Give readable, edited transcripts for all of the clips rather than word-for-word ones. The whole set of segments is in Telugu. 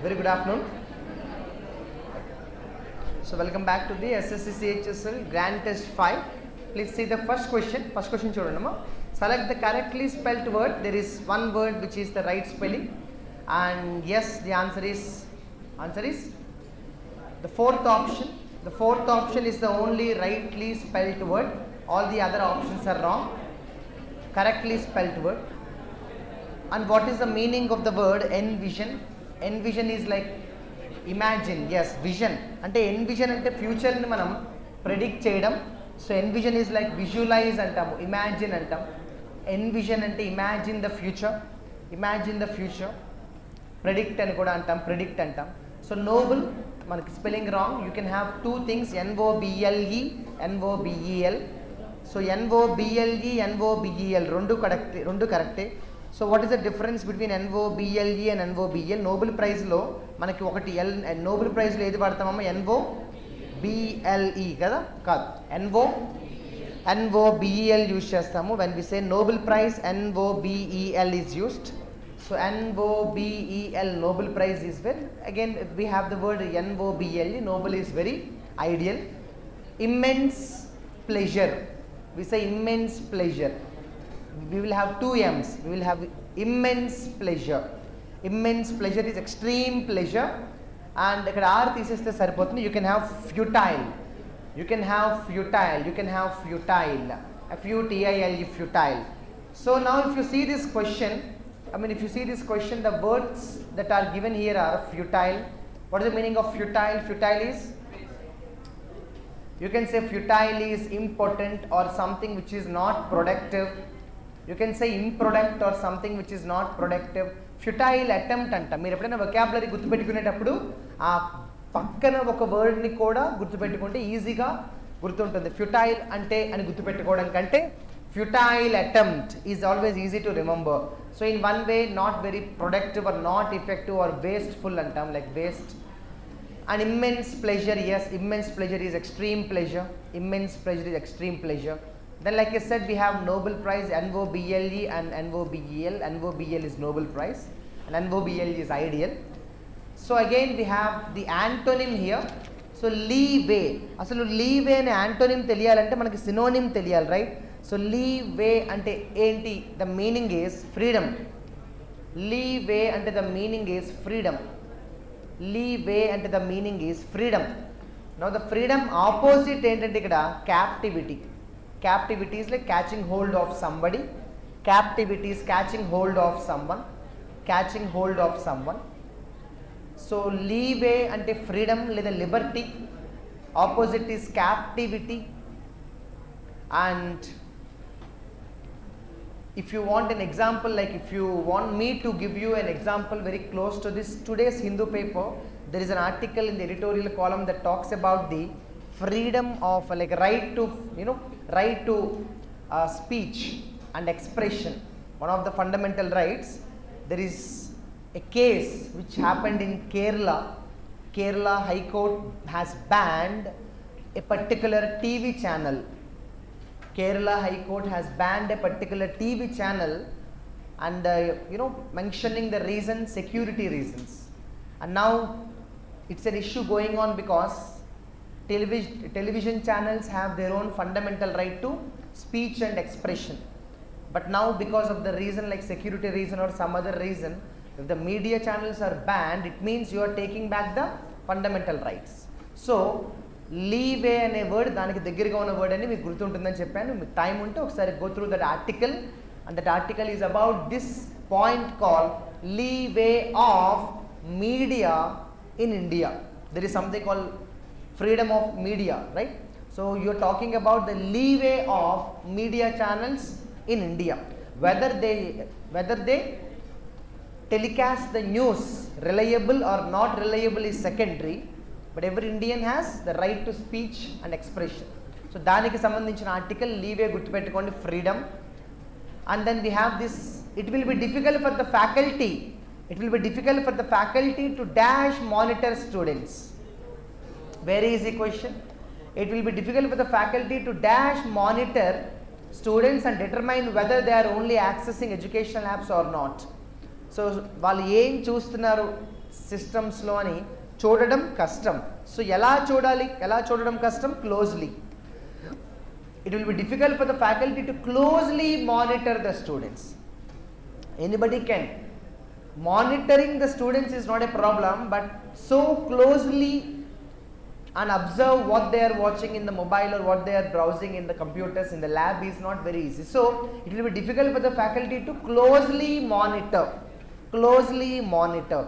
Very good afternoon. So welcome back to the Ssc Chsl Grand Test 5. Please see the first question. First question chudandama. Select the correctly spelt word. There is one word which is the right spelling, and yes, the answer is the fourth option. The fourth option is the only rightly spelt word. All the other options are wrong. Correctly spelt word. And what is the meaning of the word envision? Envision is like imagine. Yes, vision. Ante envision ante future ni manam predict cheyadam. So envision is like visualize antam, imagine antam. Envision ante imagine the future. Imagine the future. Predict ani kuda antam, predict antam. So noble, manaki spelling wrong. You can have two things, N-O-B-L-E, N-O-B-E-L. So N-O-B-L-E, N-O-B-E-L, rendu correct. So what is the difference between N-O-B-L-E and N-O-B-E-L? Nobel Prize lo manaki okati L, Nobel Prize lo edi vaadtamamma N-O-B-L-E kada kaadu, N-O-B-E-L use chestamu. When we say Nobel Prize, N-O-B-E-L is used. So N-O-B-E-L, Nobel Prize is well. Again we have the word N-O-B-L-E, Nobel is very ideal. Immense pleasure, we say immense pleasure. We will have two M's. We will have immense pleasure. Immense pleasure is extreme pleasure. And ikkada R తీసేస్తే సరిపోతుంది. You can have futile. You can have futile. You can have futile. F-U-T-I-L-E, futile. So now if you see this question, if you see this question, the words that are given here are futile. What is the meaning of futile? Futile is, you can say futile is impotent or something which is not productive. You can say improduct or something which is not productive. Futile attempt anta. మీరు ఎప్పుడైనా vocabulary గుర్తుపెట్టుకునేటప్పుడు ఆ పక్కన ఒక వర్డ్ని కూడా గుర్తుపెట్టుకుంటే ఈజీగా గుర్తుంటుంది. ఫ్యూటైల్ అంటే అని గుర్తుపెట్టుకోవడం కంటే futile attempt is always easy to remember. So in one way, not very productive or not effective or wasteful antam, like waste. And immense pleasure, yes, immense pleasure is extreme pleasure. Immense pleasure is extreme pleasure. Then like I said, we have Nobel Prize, N-O-B-L-E and N-O-B-E-L. N-O-B-L is Nobel Prize and N-O-B-L is ideal. So again we have the antonym here. So leeway. Asalu leeway ane antonym teliyalante manaki synonym teliyal, right? So leeway ante enti? The meaning is freedom. Leeway ante the meaning is freedom. Leeway ante the meaning is freedom. Now the freedom opposite entante ikkada captivity. Captivity is like catching hold of somebody. Captivity is catching hold of someone. Catching hold of someone. So leeway ante freedom లేదా liberty. Opposite is captivity. And if you want an example, like if you want me to give you an example very close to this, today's Hindu paper, there is an article in the editorial column that talks about the freedom of like right to speech and expression, one of the fundamental rights. There is a case which happened in Kerala. Kerala High Court has banned a particular TV channel. Kerala High Court has banned a particular TV channel and mentioning the reason, security reasons. And now it's an issue going on because television channels have their own fundamental right to speech and expression. But now because of the reason like security reason or some other reason, if the media channels are banned, it means you are taking back the fundamental rights. So leeway అనే వర్డ్ దానికి దగ్గరగా ఉన్న వర్డ్ అని మీకు గుర్తుంటుందని చెప్పాను. మీకు టైం ఉంటే ఒకసారి go through that article, and that article is about this point called leeway of media in India. There is something called freedom of media, right? So you are talking about the leeway of media channels in India, whether they telecast the news reliable or not reliable is secondary, but every Indian has the right to speech and expression. So daniki sambandhinchina article leeway gurtupeట్టుకోండి, freedom. And then we have this, it will be difficult for the faculty to dash monitor students. Very easy question. It will be difficult for the faculty to dash monitor students and determine whether they are only accessing educational apps or not. So వాళ్ళు ఏం చూస్తున్నారు, సిస్టమ్స్లో అని చూడడం కష్టం. సో ఎలా చూడాలి, ఎలా చూడడం కష్టం? Closely. It will be difficult for the faculty to closely monitor the students. Anybody can. Monitoring the students is not a problem, but so closely and observe what they are watching in the mobile or what they are browsing in the computers in the lab is not very easy. So it will be difficult for the faculty to closely monitor. Closely monitor.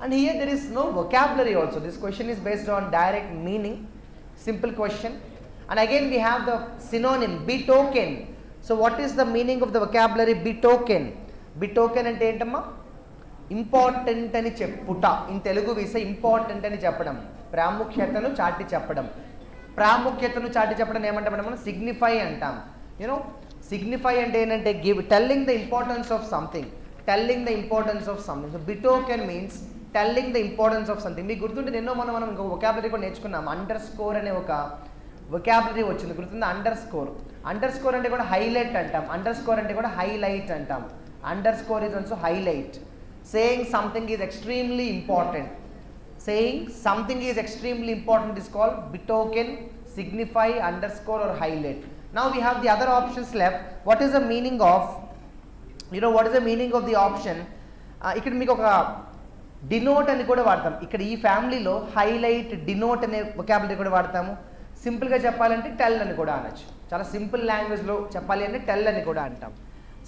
And here there is no vocabulary also. This question is based on direct meaning. Simple question. And again we have the synonym betoken. So what is the meaning of the vocabulary betoken? Betoken ante entamma? Important ani chepputa. In Telugu we say important ani cheppedam. Pramukhyatanu chaati cheppedam. Pramukhyatanu chaati cheppedam emantam మనం signify antam. You know, signify ante enante give, telling the importance of something. Telling the importance of something. So betoken means telling the importance of something. మీకు గుర్తుంటే ఎన్నో మనం ఇంకో vocabulary కూడా నేర్చుకున్నాం. అండర్స్కోర్ అనే ఒక vocabulary వచ్చింది, గుర్తుందా? అండర్స్కోర్. అండర్స్కోర్ అంటే కూడా హైలైట్ అంటాం. అండర్స్కోర్ అంటే కూడా హైలైట్ అంటాం. Underscore is also highlight. Saying something is extremely important. Saying something is extremely important is called betoken, signify, underscore or highlight. Now we have the other options left. What is the meaning of, what is the meaning of the option? ఇక్కడ మీకు ఒక డినోట్ అని కూడా వాడతాం. ఇక్కడ ఈ ఫ్యామిలీలో హైలైట్, డినోట్ అనే వొకాబులరీ కూడా వాడతాము. సింపుల్గా చెప్పాలంటే టెల్ అని కూడా అనొచ్చు. చాలా సింపుల్ లాంగ్వేజ్లో చెప్పాలి అంటే టెల్ అని కూడా అంటాం.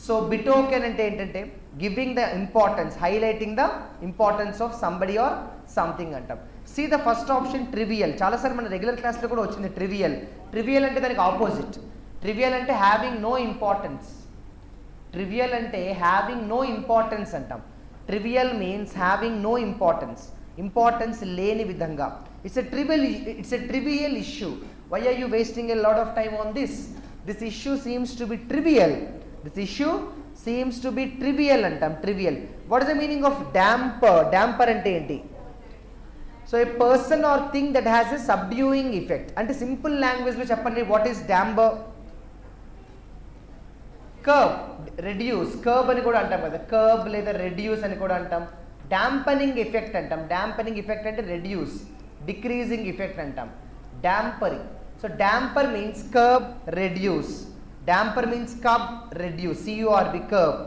సో బిటోకెన్ అంటే ఏంటంటే giving the importance, highlighting the importance of somebody or something అంటాం. See the first option trivial. చాలాసార్లు మన రెగ్యులర్ క్లాస్లో కూడా వచ్చింది ట్రివియల్. ట్రివియల్ అంటే దానికి ఆపోజిట్. ట్రివియల్ అంటే హ్యావింగ్ నో ఇంపార్టెన్స్. ట్రివియల్ అంటే హ్యావింగ్ నో ఇంపార్టెన్స్ అంటాం. Trivial means having no importance, importance లేని విధంగా. It's a trivial issue. Why are you wasting a lot of time on this? This issue seems to be trivial. This issue seems to be trivial అంటాం. Trivial. What is the meaning of damper? Damper అంటే ఏంటి? So a person or thing that has a సబ్డ్యూయింగ్ effect. అంటే సింపుల్ లాంగ్వేజ్లో చెప్పండి, what is damper? Curb, reduce. Curb అని కూడా అంటాం కదా, కర్బ్ లేదా రెడ్యూస్ అని కూడా అంటాం. డాంపనింగ్ ఎఫెక్ట్ అంటాం. డాంపనింగ్ ఎఫెక్ట్ అంటే రెడ్యూస్, డిక్రీజింగ్ ఎఫెక్ట్ అంటాం. Dampering. So damper means curb, reduce. Damper means curb, reduce. CURB, curb.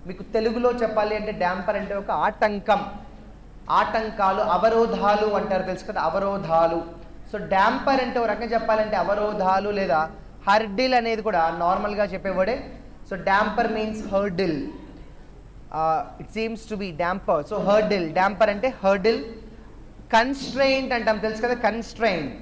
మీకు తెలుగులో చెప్పాలి అంటే డాంపర్ అంటే ఒక ఆటంకం, ఆటంకాలు, అవరోధాలు అంటారు, తెలుసు కదా, అవరోధాలు. సో డాంపర్ అంటే ఒక రకంగా చెప్పాలంటే అవరోధాలు లేదా హర్డిల్ అనేది కూడా నార్మల్గా చెప్పేవాడే. So damper means hurdle. It seems to be damper. So hurdle, damper అంటే హర్డిల్. కన్స్ట్రెయింట్ అంటాం, తెలుసు కదా, కన్స్ట్రెయింట్.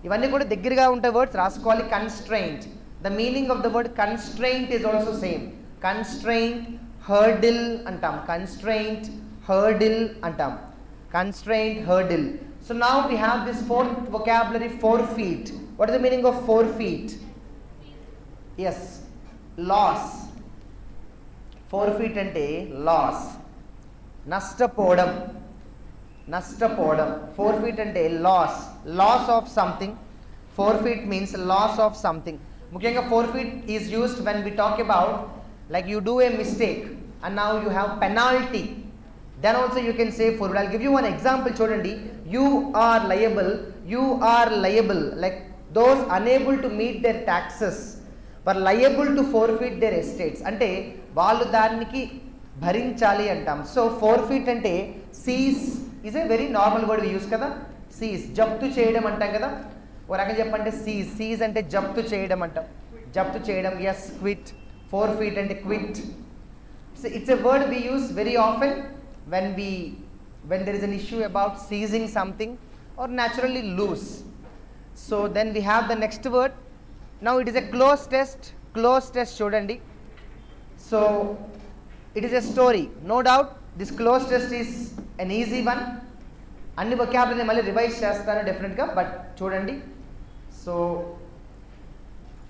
ఇవన్నీ కూడా దగ్గరగా ఉంటే వర్డ్స్ రాసుకోవాలి. Constraint, the meaning of the word constraint is also same. Constraint, hurdle అంటాం. కన్స్ట్రెయింట్, హర్డిల్ అంటాం. Constraint, hurdle. So now we have this fourth vocabulary, forfeit. What is the meaning of forfeit? Yes, loss. Forfeit ante loss. Nastapodam. Nastapodam. Forfeit ante loss. Loss of something. Forfeit means loss of something. Mukyanga forfeit is used when we talk about like you do a mistake and now you have penalty. Then also you can say forfeit. I'll give you one example. Chodandi, you are liable, like those unable to meet their taxes were liable to forfeit their estates. Ante vallu daniki bharinchali antam. So forfeit ante seize is a very normal word we use kada. Seize, jabtu cheyadam antam kada. Or raka cheppante seize. Seize ante jabtu cheyadam antam. Jabtu cheyadam. Yes, quit. Forfeit ante quit. So it's a word we use very often when there is an issue about seizing something or naturally lose. So then we have the next word. Now it is a closed test. Closed test chodandi. So it is a story. No doubt this closed test is an easy one. Anni vocabulary malli revise chestanu definitely ga, but chodandi. So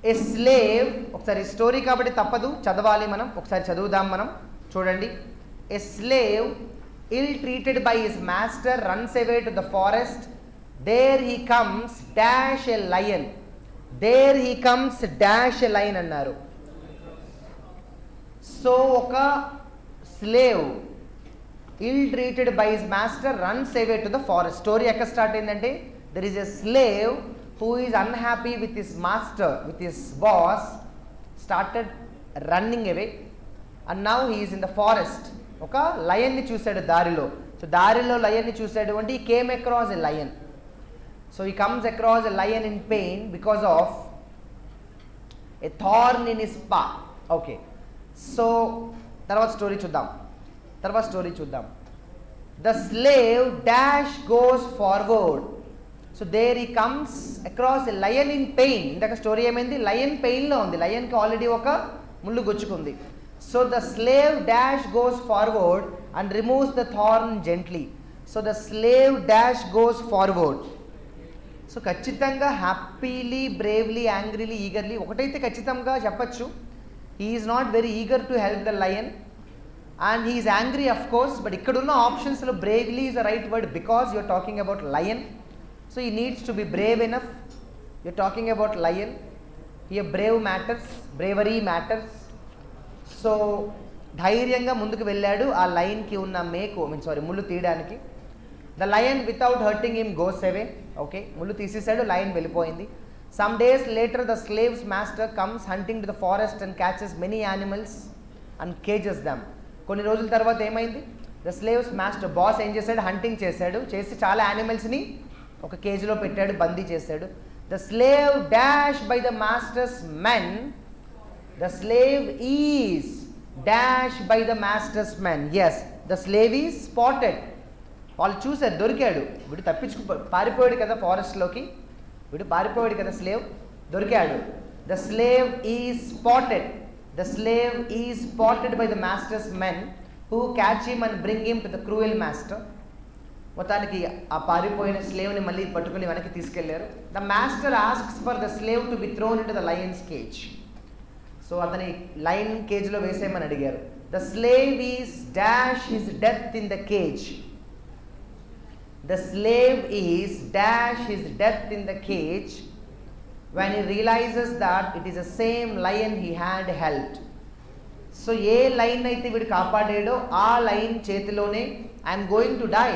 a slave, okkari story kabatti tappadu, chadavali manam, okkari chaduvudam manam. Chodandi. A slave, ill-treated by his master, runs away to the forest. There he comes, dash a lion. There he comes, dash a lion annaru. So oka slave ill treated by his master, runs away to the forest. Story ekkada start aindante, there is a slave who is unhappy with his master, with his boss, started running away, and now he is in the forest. Oka lion ni chusadu darilo. So darilo lion ni chusadu ante he came across a lion. So he comes across a lion in pain because of a thorn in his path. Okay, so తర్వాత స్టోరీ చూద్దాం. The slave dash goes forward. So there he comes across a lion in pain. ఇందాక స్టోరీ ఏమైంది, లయన్ పెయిన్లో ఉంది, లయన్కి ఆల్రెడీ ఒక ముళ్ళు గుచ్చుకుంది. So the slave dash goes forward and removes the thorn gently. So the slave dash goes forward. So ఖచ్చితంగా హ్యాపీలీ, బ్రేవ్లీ, యాంగ్రీలీ, ఈగర్లీ ఒకటైతే ఖచ్చితంగా చెప్పచ్చు. He is not very eager to help the lion and he is angry of course, but ఇక్కడున్న ఆప్షన్స్లో bravely is the right word because you're talking about lion. So he needs to be brave enough. You're talking about lion, here brave matters, bravery matters. So ధైర్యంగా ముందుకు వెళ్ళాడు ఆ లయన్కి ఉన్న ముళ్ళు తీయడానికి. The lion without hurting him goes away. Okay, ముళ్ళు తీసేశాడు, లయన్ వెళ్ళిపోయింది. Some days later the slave's master comes hunting to the forest and catches many animals and cages them. కొన్ని రోజుల తర్వాత ఏమైంది, ద స్లేవ్స్ మాస్టర్ బాస్ ఏం చేశాడు, హంటింగ్ చేసి చాలా యానిమల్స్ని ఒక కేజీలో పెట్టాడు, బందీ చేశాడు. The slave dash by the master's men. The slave is dash by the master's men. Yes, the slave is spotted. వాళ్ళు చూశారు, దొరికాడు. వీడు పారిపోయాడు కదా ఫారెస్ట్లోకి, పారిపోయాడు కదా స్లేవ్, దొరికాడు. The slave is spotted. The slave is spotted by the master's men who catch him and bring him to the cruel master. మొత్తానికి ఆ పారిపోయిన స్లేవ్ని మళ్ళీ పట్టుకుని వెనక్కి తీసుకెళ్లారు. The master asks for the slave to be thrown in to the lion's cage. So అతని లయన్ కేజ్లో వేసేయమని అడిగారు. The slave is dash his death in the cage. The slave is dash his death in the cage when he realizes that it is the same lion he had helped. So A line అయితే వీడు కాపాడాడో ఆ లైన్ చేతిలోనే ఐఎమ్ గోయింగ్ టు డై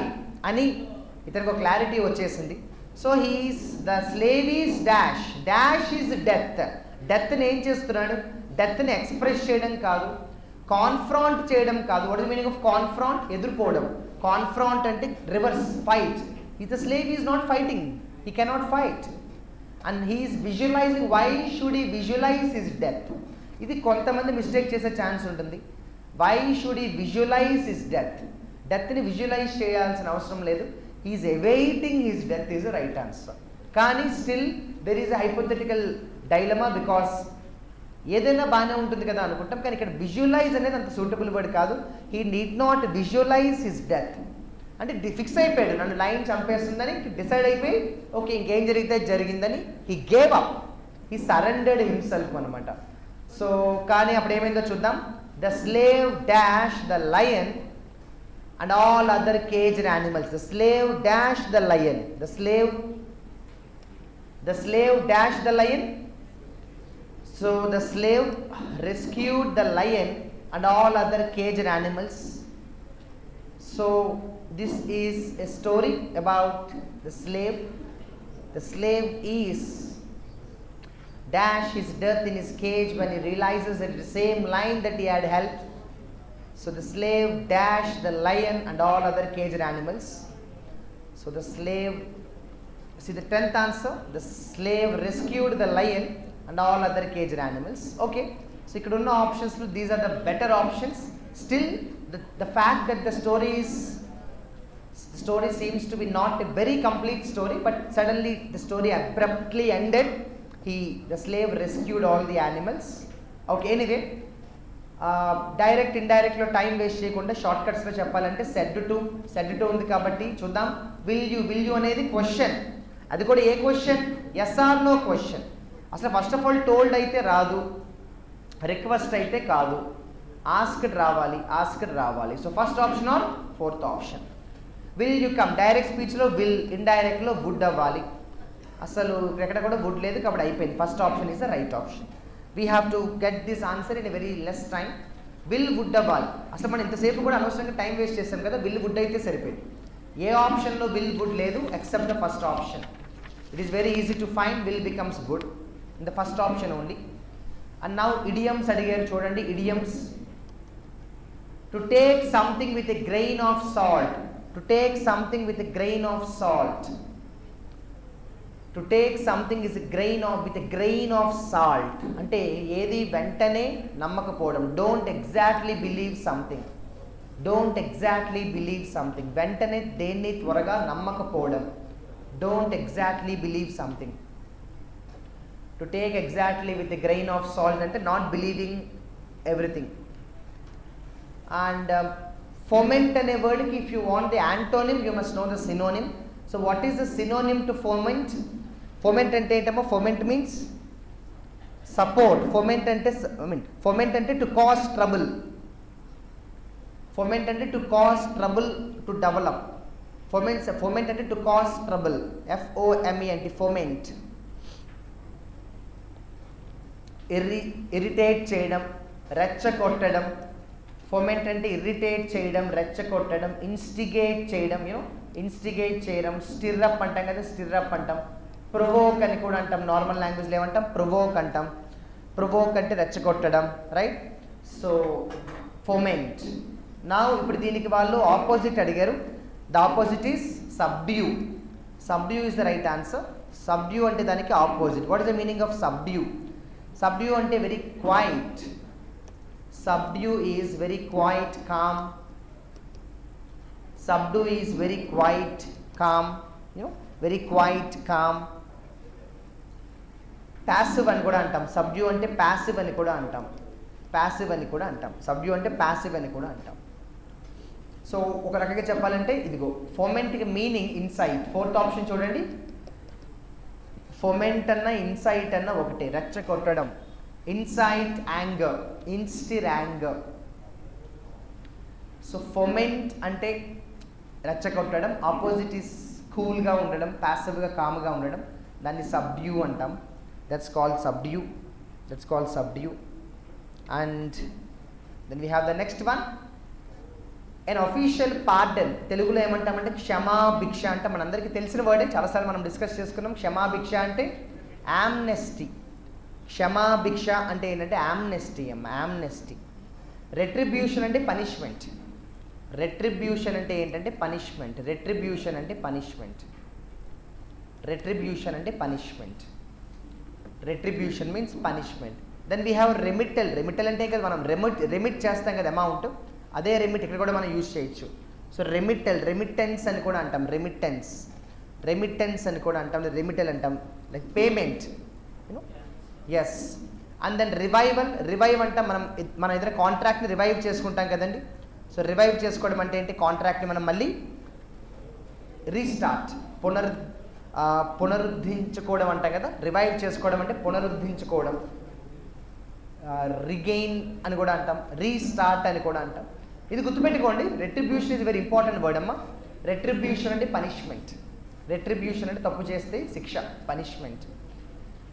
అని ఇతనికి ఒక క్లారిటీ వచ్చేసింది. So the slave is dash is death. డెత్ని ఏం చేస్తున్నాడు, డెత్ని ఎక్స్ప్రెస్ చేయడం కాదు, కాన్ఫ్రాంట్ చేయడం కాదు. What is meaning of confront? ఎదుర్కోవడం. కాన్ఫ్రాంట్ అంటే reverse, fight. The slave is not fighting, he cannot fight and he is visualizing. Why should he visualize his death? ఇది కొంతమంది మిస్టేక్ చేసే ఛాన్స్ ఉంటుంది. Why should he visualize his death? డెత్ని విజువలైజ్ చేయాల్సిన అవసరం లేదు. He is awaiting his death is right answer. కానీ still there is a hypothetical dilemma because ఏదైనా బాగానే ఉంటుంది కదా అనుకుంటాం, కానీ ఇక్కడ విజువలైజ్ అనేది అంత సూటబుల్ వర్డ్ కాదు. He need not visualise his death. అంటే ఫిక్స్ అయిపోయాడు, నన్ను లైన్ చంపేస్తుందని డిసైడ్ అయిపోయి ఓకే ఇంకేం జరిగితే జరిగిందని he gave up, he surrendered himself అనమాట. సో కానీ అప్పుడు ఏమైందో చూద్దాం. The slave dash the lion and all other caged animals. The slave dash the lion. The slave dash the lion. So the slave rescued the lion and all other caged animals. So this is a story about the slave. The slave is dash his death in his cage when he realizes that the same lion that he had helped. So the slave dashed the lion and all other caged animals. So the slave, see the 10th answer, the slave rescued the lion and all other caged animals. Okay, so ikkada unna options lo these are the better options. Still the fact that the story seems to be not a very complete story, but suddenly the story abruptly ended. The slave rescued all the animals. Okay, anyway, direct ఇండైరెక్ట్లో టైం వేస్ట్ చేయకుండా షార్ట్ కట్స్లో చెప్పాలంటే సెడ్ టు ఉంది కాబట్టి చూద్దాం. విల్ యూ అనేది క్వశ్చన్, అది కూడా ఏ question? Yes or no question. అసలు ఫస్ట్ ఆఫ్ ఆల్ టోల్డ్ అయితే రాదు, రిక్వెస్ట్ అయితే కాదు, ఆస్క్డ్ రావాలి. So first option or fourth option. Will you come, direct స్పీచ్లో విల్, ఇండైరెక్ట్లో వుడ్ అవ్వాలి. అసలు ఎక్కడ కూడా వుడ్ లేదు కాబట్టి అయిపోయింది. First option is the right option. We have to get this answer in a very less time. Will would అవ్వాలి. అసలు మనం ఇంతసేపు కూడా అనవసరంగా టైం వేస్ట్ చేస్తాం కదా, విల్ వుడ్ అయితే సరిపోయింది. ఏ ఆప్షన్లో విల్ వుడ్ లేదు except the first option. It is very easy to find will becomes would in the first option only. And now idioms అడిగారు చూడండి. Idioms to take something with a grain of salt. To take something with a grain of salt. To take something is with a grain of salt అంటే ఏది వెంటనే నమ్మకపోవడం. Don't exactly believe something. Don't exactly believe something. వెంటనే దేన్ని త్వరగా నమ్మకపోవడం. Don't exactly believe something. To take exactly with a grain of salt అంటే not believing everything. And foment అనే వర్డ్కి if you want the antonym you must know the synonym. So what is the synonym to foment? Foment అంటే ఏంటమ్మా? ఫొమెంట్ మీన్స్ సపోర్ట్. ఫొమెంట్ అంటే ఫొమెంట్ అంటే టు కాజ్ ట్రబుల్. ఫొమెంట్ అంటే to cause trouble, to develop. Foment అంటే టు కాజ్ ట్రబుల్. FOME అంటే ఫొమెంట్. ఇరిటేట్ చేయడం, రెచ్చగొట్టడం. ఫొమెంట్ అంటే ఇరిటేట్ చేయడం, రెచ్చగొట్టడం. ఇన్స్టిగేట్ చేయడం, ఇన్స్టిగేట్ చేయడం. స్టిర్అప్ అంటాం కదా, స్టిర్అప్ అంటాం. ప్రొవోక్ అని కూడా అంటాం. నార్మల్ లాంగ్వేజ్లో ఏమంటాం? ప్రొవోక్ అంటాం. ప్రొవోక్ అంటే రెచ్చగొట్టడం, రైట్? సో ఫొమెంట్. నా ఇప్పుడు దీనికి వాళ్ళు ఆపోజిట్ అడిగారు. The opposite is subdue. Subdue is the right answer. Subdue అంటే దానికి opposite. What is the meaning of subdue? Subdue అంటే very quiet. Subdue is very quiet, calm. Subdue is very quiet, calm. Very quiet, calm. Passive అని కూడా అంటాం. Subdue అంటే passive అని కూడా అంటాం. Passive అని కూడా అంటాం. Subdue అంటే passive అని కూడా అంటాం. సో ఒక రకంగా చెప్పాలంటే ఇదిగో ఫొమెంట్కి మీనింగ్ ఇన్సైట్. ఫోర్త్ ఆప్షన్ చూడండి. ఫొమెంట్ అన్న ఇన్సైట్ అన్న ఒకటే. రెచ్చగొట్టడం. Incite anger, instir anger. So foment అంటే రెచ్చగొట్టడం. ఆపోజిట్ ఈస్ కూల్గా ఉండడం, ప్యాసివ్గా కామ్గా ఉండడం. దాన్ని సబ్డ్యూ అంటాం. That's called subdue. That's called subdue. And then we have the next one. An official pardon. తెలుగులో ఏమంటామంటే క్షమాభిక్ష అంటే మనందరికీ తెలిసిన వర్డే, చాలాసార్లు మనం డిస్కస్ చేసుకున్నాం. క్షమాభిక్ష అంటే యామ్నెస్టీ. క్షమాభిక్ష అంటే ఏంటంటే యామ్నెస్టీ. యామ్నెస్టీ. రెట్రిబ్యూషన్ అంటే పనిష్మెంట్. రెట్రిబ్యూషన్ అంటే ఏంటంటే పనిష్మెంట్. రెట్రిబ్యూషన్ అంటే పనిష్మెంట్. రెట్రిబ్యూషన్ అంటే punishment. Retribution means punishment. Then we have remittal. Remittal అంటే కదా మనం రెమిట్ చేస్తాం కదా అమౌంట్, అదే రెమిట్ ఇక్కడ కూడా మనం యూజ్ చేయొచ్చు. సో రెమిటల్, రెమిటెన్స్ అని కూడా అంటాం. రెమిటెన్స్, రెమిటెన్స్ అని కూడా అంటాం. రెమిటల్ అంటాం. Like payment. Yes. And then revival. Revive అంటే మనం ఏదైనా కాంట్రాక్ట్ని రివైవ్ చేసుకుంటాం కదండి. సో రివైవ్ చేసుకోవడం అంటే ఏంటి? కాంట్రాక్ట్ని మనం మళ్ళీ రీస్టార్ట్, పునరుద్ధరించుకోవడం అంటాం కదా. రివైవ్ చేసుకోవడం అంటే పునరుద్ధరించుకోవడం. రిగెయిన్ అని కూడా అంటాం. రీస్టార్ట్ అని కూడా అంటాం. ఇది గుర్తుపెట్టుకోండి. Retribution is very important word అమ్మా. రెట్రిబ్యూషన్ అంటే పనిష్మెంట్. రెట్రిబ్యూషన్ అంటే తప్పు చేస్తే శిక్ష, పనిష్మెంట్.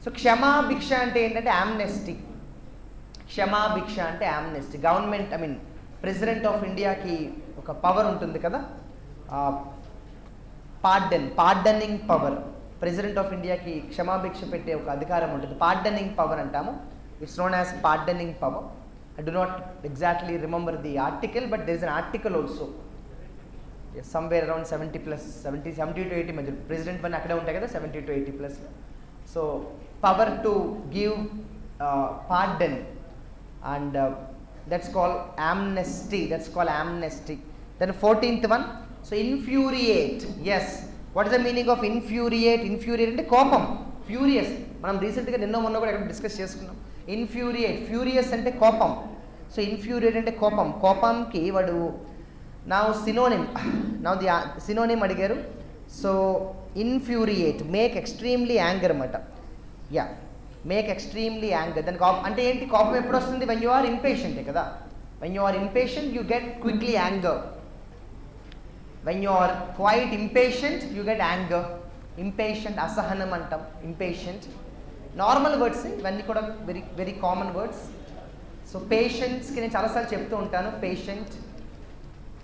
సో క్షమాభిక్ష అంటే ఏంటంటే యామ్నెస్టీ. క్షమాభిక్ష అంటే యామ్నెస్టీ. గవర్నమెంట్ ప్రెసిడెంట్ ఆఫ్ ఇండియాకి ఒక పవర్ ఉంటుంది కదా, పార్డనింగ్ పవర్. ప్రెసిడెంట్ ఆఫ్ ఇండియాకి క్షమాభిక్ష పెట్టే ఒక అధికారం ఉంటుంది. పార్డనింగ్ పవర్ అంటాము. It's known as pardoning power. I do not exactly remember the article, but there is an article also. Yes, somewhere around 70 plus, 70 to 80 మధ్య ప్రెసిడెంట్ పని అక్కడే ఉంటాయి కదా, 70 to 80 plus. So power to give pardon and that's called amnesty. That's called amnesty. Then 14th one. So infuriate. Yes. What is the meaning of infuriate? Infuriate అంటే కోపం. ఫ్యూరియస్. మనం రీసెంట్గా నిన్న మొన్న కూడా ఇక్కడ డిస్కస్ చేసుకున్నాం. ఇన్ఫ్యూరియేట్. ఫ్యూరియస్ అంటే కోపం. సో ఇన్ఫ్యూరియేట్ అంటే కోపం. కోపంకి వాడు నా సినోనిమ్, ది సినోనిమ్ అడిగారు. సో ఇన్ఫ్యూరియేట్, మేక్ ఎక్స్ట్రీమ్లీ యాంగర్ అన్నమాట. Yeah, make extremely anger. దానికి అంటే ఏంటి? కోపం ఎప్పుడు వస్తుంది? వెన్ యూ ఆర్ ఇంపేషెంటే కదా. When you are impatient you get quickly anger. When you are quite impatient you get anger. Impatient, అసహనం అంటాం. ఇంపేషెంట్ నార్మల్ వర్డ్స్ ఇవన్నీ కూడా very very common words. So పేషెంట్స్కి నేను చాలాసార్లు చెప్తూ ఉంటాను,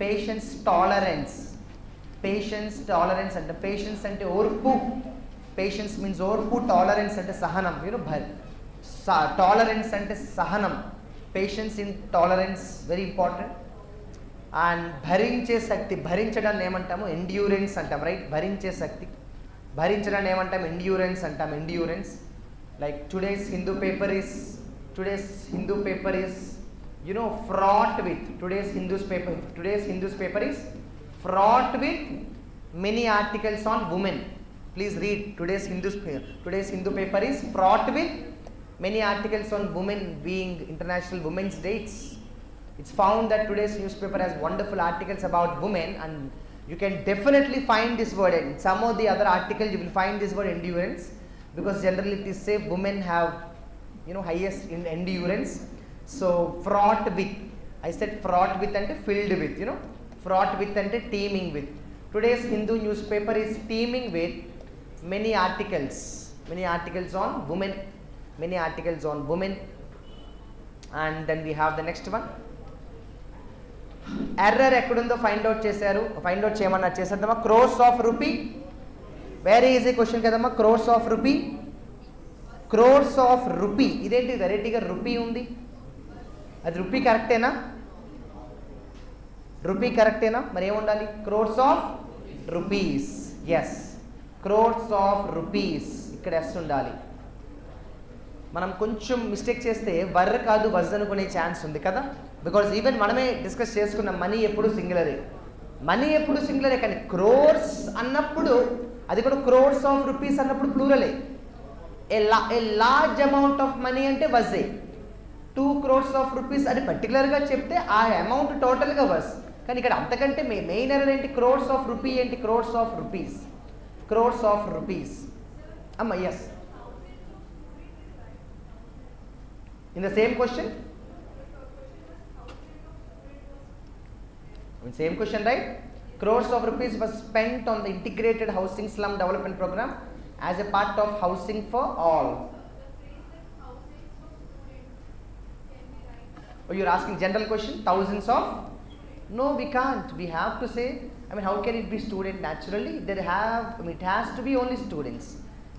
పేషెన్స్ టాలరెన్స్ అంటే పేషెన్స్ అంటే ఓర్పు, పేషెన్స్ మీన్స్ ఓర్పు, టాలరెన్స్ అంటే సహనం, టాలరెన్స్ అంటే సహనం, patience in tolerance very important. And భరించే శక్తి, భరించడాన్ని ఏమంటాము ఎండ్యూరెన్స్ అంటాం, రైట్? భరించే శక్తి, భరించడాన్ని ఏమంటాం ఎండ్యూరెన్స్ అంటాం, endurance. Like today's Hindu paper is fraught with, today's Hindu's paper is fraught with many articles on women. Please read today's Hindu paper is fraught with many articles on women, being International Women's Day. It's found that today's newspaper has wonderful articles about women, and you can definitely find this word. In some of the other articles you will find this word endurance, because generally it is say women have highest in endurance. So fraught with, I said fraught with ante filled with, fraught with ante teeming with. Today's Hindu newspaper is teeming with many articles on women, and then we have the next one. Error ఎక్కడుందో ఫైండ్ అవుట్ చేయమన్నా చేసేద్దామా? Crores of rupee, very easy question కదమ్మా. క్రోర్స్ ఆఫ్ రూపీ ఇదేంటి వెరైటీగా రూపీ ఉంది? అది రూపీ కరెక్టేనా? మరి ఏముండాలి? Crores of rupees. S, crores of rupees, ఇక్కడ ఎస్ ఉండాలి. మనం కొంచెం మిస్టేక్ చేస్తే వర్ర కాదు వజ్ అనుకునే ఛాన్స్ ఉంది కదా, బికాజ్ ఈవెన్ మనమే డిస్కస్ చేసుకున్నాం, మనీ ఎప్పుడు సింగులరే, కానీ క్రోర్స్ అన్నప్పుడు, అది కూడా క్రోర్స్ ఆఫ్ రూపీస్ అన్నప్పుడు ప్లూరలే. A large amount of money అంటే వజే, 2 crores ఆఫ్ రూపీస్ అని పర్టికులర్గా చెప్తే ఆ అమౌంట్ టోటల్గా వజ్. కానీ ఇక్కడ అంతకంటే మెయిన్ ఎర్రర్ ఏంటి? క్రోర్స్ ఆఫ్ రూపీ ఏంటి? క్రోర్స్ ఆఫ్ రూపీస్ అమ్మ. Yes, in the same question, right? Crores of rupees was spent on the integrated housing slum development program as a part of housing for all. Oh, you're asking general question, thousands of? No, we can't. We have to say, how can it be student? Naturally it has to be only students.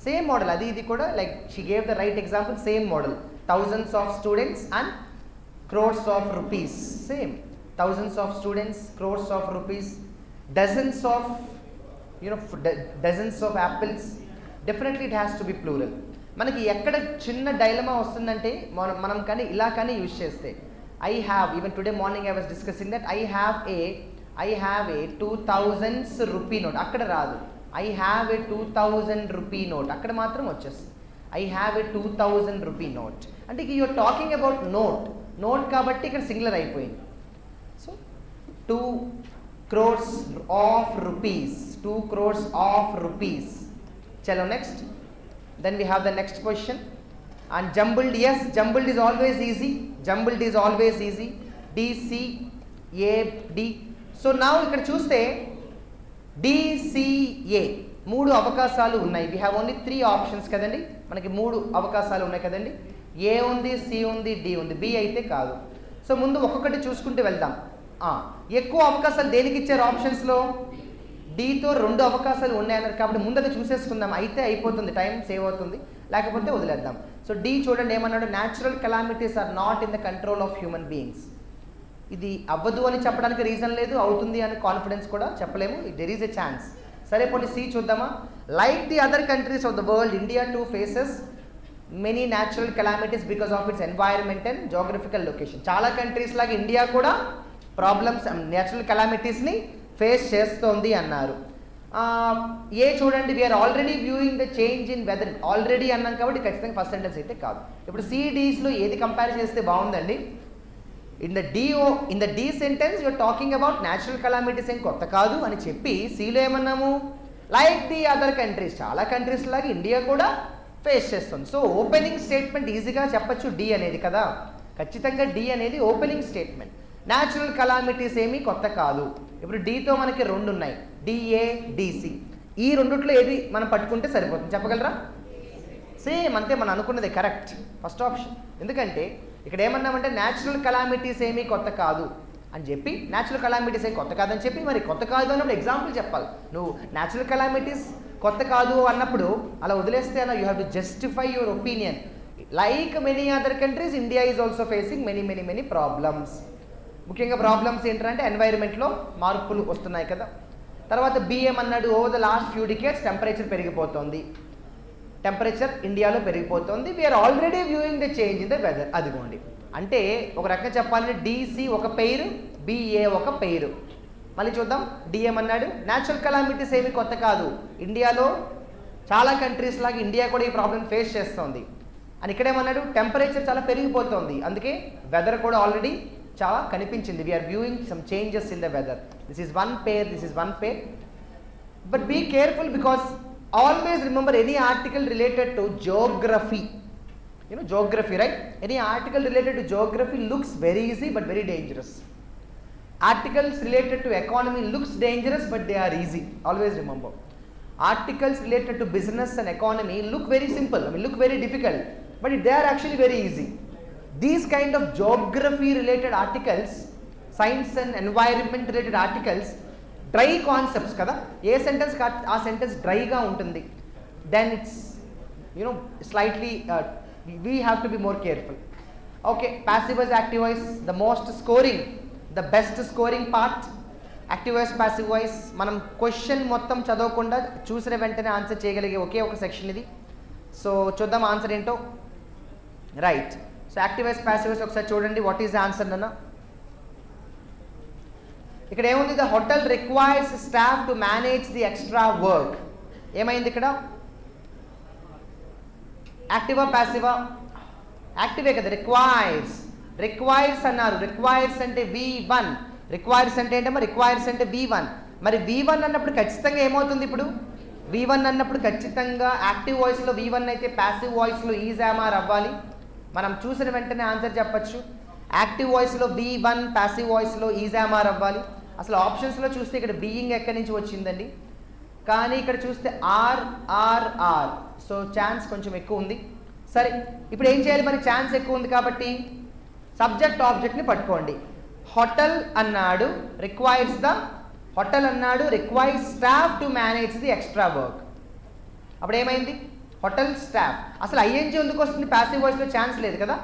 Same model, adi idi kuda, like she gave the right example, same model. Thousands of students and crores of rupees, same. Thousands of students, crores of rupees, dozens of apples, definitely it has to be plural. మనకి ఎక్కడ చిన్న డైలమా వస్తుందంటే మనం కానీ ఇలా కానీ యూజ్ చేస్తే, I have, even today morning I was discussing that I have a 2000 rupee note, అక్కడ రాదు. I have a 2000 rupee note, అక్కడ మాత్రం వచ్చేస్తుంది. I have a 2000 rupee note అంటే you are talking about note కాబట్టి ఇక్కడ సింగులర్ అయిపోయింది. So 2 crores of rupees. చలో next. Then we have the next question. And jumbled, yes, jumbled is always easy. DCAD. So now ఇక్కడ చూస్తే DCA 3 అవకాశాలు ఉన్నాయి. we have only 3 options కదండి, మనకి 3 అవకాశాలు ఉన్నాయి కదండి. A ఉంది, C ఉంది, D ఉంది, B అయితే కాదు. సో ముందు ఒక్కొక్కటి చూసుకుంటూ వెళ్దాం. ఎక్కువ అవకాశాలు దేనికి ఇచ్చారు ఆప్షన్స్లో? Dతో 2 అవకాశాలు ఉన్నాయన్నారు కాబట్టి ముందు అది చూసేసుకుందాం, అయితే అయిపోతుంది, టైం సేవ్ అవుతుంది, లేకపోతే వదిలేద్దాం. సో D చూడండి ఏమన్నాడు, natural calamities are not in the control of human beings. ఇది అవ్వదు అని చెప్పడానికి రీజన్ లేదు, అవుతుంది అని కాన్ఫిడెన్స్ కూడా చెప్పలేము, దెర్ ఈజ్ ఎ ఛాన్స్. సరే పోనీ C చూద్దామా. Like the other countries of the world, India too faces many natural calamities because of its environment and geographical location. చాలా కంట్రీస్ లాగా ఇండియా కూడా ప్రాబ్లమ్స్, న్యాచురల్ కెలామిటీస్ని ఫేస్ చేస్తోంది అన్నారు. ఏ చూడండి, we are already viewing the change in weather, already అన్నాం కాబట్టి ఖచ్చితంగా ఫస్ట్ సెంటెన్స్ అయితే కాదు. ఇప్పుడు CDస్లో ఏది కంపేర్ చేస్తే బాగుందండి? In the D sentence you are talking about natural calamities ఏం కొత్త కాదు అని చెప్పి, Cలో ఏమన్నాము, లైక్ ది అదర్ కంట్రీస్, చాలా కంట్రీస్ లాగా ఇండియా కూడా ఫేస్ చేస్తుంది. సో ఓపెనింగ్ స్టేట్మెంట్ ఈజీగా చెప్పచ్చు D అనేది కదా, ఖచ్చితంగా D అనేది ఓపెనింగ్ స్టేట్మెంట్. న్యాచురల్ కెలామిటీస్ ఏమీ కొత్త కాదు. ఇప్పుడు Dతో మనకి 2 ఉన్నాయి, DA, DC. ఈ రెండిట్లో ఏది మనం పట్టుకుంటే సరిపోతుంది, చెప్పగలరా? సేమ్ అంతే, మనం అనుకున్నది కరెక్ట్, ఫస్ట్ ఆప్షన్. ఎందుకంటే ఇక్కడ ఏమన్నామంటే న్యాచురల్ కలామిటీస్ ఏమీ కొత్త కాదు అని చెప్పి, న్యాచురల్ కలామిటీస్ ఏమి కొత్త కాదని చెప్పి, మరి కొత్త కాదు అన్నప్పుడు ఎగ్జాంపుల్ చెప్పాలి. నువ్వు న్యాచురల్ కలామిటీస్ కొత్త కాదు అన్నప్పుడు అలా వదిలేస్తే అలా you have to justify your opinion. Like many other countries, India is also facing many many many problems. ముఖ్యంగా ప్రాబ్లమ్స్ ఏంటంటే ఎన్వైరన్మెంట్లో మార్పులు వస్తున్నాయి కదా. తర్వాత బిఎం అన్నాడు, over the last few decades temperature పెరిగిపోతుంది, టెంపరేచర్ ఇండియాలో పెరిగిపోతుంది, we are already viewing the change in the weather. అదిగోండి, అంటే ఒక రకంగా చెప్పాలంటే డిసి ఒక పెయిర్, బిఏ ఒక పెయిర్. మళ్ళీ చూద్దాం, డిఎం అన్నాడు న్యాచురల్ కలామిటీస్ ఏమి కొత్త కాదు, ఇండియాలో చాలా కంట్రీస్ లాగా ఇండియా కూడా ఈ ప్రాబ్లం ఫేస్ చేస్తుంది అని. ఇక్కడేమన్నాడు టెంపరేచర్ చాలా పెరిగిపోతుంది, అందుకే వెదర్ కూడా ఆల్రెడీ చాలా కనిపించింది, we are viewing some changes in the weather. This is one pair, this is one pair. But be careful because always remember any article related to geography, you know geography, right? Any article related to geography looks very easy but very dangerous. Articles related to economy looks dangerous but they are easy, always remember. Articles related to business and economy look very simple, I mean look very difficult, but they are actually very easy. These kind of geography related articles, science and environment related articles, dry concepts కదా, ఏ సెంటెన్స్ ఆ సెంటెన్స్ డ్రైగా ఉంటుంది, then it's you know slightly we have to be more careful. Okay, passive voice, active voice, the most scoring, the best scoring part active voice, passive voice. మనం క్వశ్చన్ మొత్తం చదవకుండా చూసిన వెంటనే ఆన్సర్ చేయగలిగే ఒకే ఒక సెక్షన్ ఇది. సో చూద్దాం ఆన్సర్ ఏంటో. Right, so active voice, passive voice ఒకసారి చూడండి. వాట్ ఈస్ ద ఆన్సర్ అన్న? ఇక్కడ ఏముంది, the hotel requires staff to manage the extra work. ఏమైంది ఇక్కడ? యాక్టివా ప్యాసివా? యాక్టివే కదా, రిక్వైర్స్. రిక్వైర్స్ అన్నారు, రిక్వైర్స్ అంటే V1, రిక్వైర్స్ అంటే ఏంటమ్మా, రిక్వైర్స్ అంటే V1. మరి V1 అన్నప్పుడు ఖచ్చితంగా ఏమవుతుంది? ఇప్పుడు V1 అన్నప్పుడు ఖచ్చితంగా యాక్టివ్ వాయిస్లో V1 అయితే ప్యాసివ్ వాయిస్లో ఈజ్ ఆర్ అవ్వాలి. మనం చూసిన వెంటనే ఆన్సర్ చెప్పచ్చు. యాక్టివ్ వాయిస్లో V1, ప్యాసివ్ వాయిస్లో ఈజ్ ఆర్ అవ్వాలి. అసలు ఆప్షన్స్లో చూస్తే ఇక్కడ బీయింగ్ ఎక్కడి నుంచి వచ్చిందండి, కానీ ఇక్కడ చూస్తే ఆర్. సో ఛాన్స్ కొంచెం ఎక్కువ ఉంది. సరే, ఇప్పుడు ఏం చేయాలి మరి? ఛాన్స్ ఎక్కువ ఉంది కాబట్టి సబ్జెక్ట్ ఆబ్జెక్ట్ని పట్టుకోండి. హోటల్ అన్నాడు రిక్వైర్స్ ద, హోటల్ అన్నాడు requires staff to manage the extra work. అప్పుడు ఏమైంది? Hotel staff. అసలు ఐఎన్జీ ఎందుకు వస్తుంది? ప్యాసివ్ వాయిస్లో ఛాన్స్ లేదు కదా,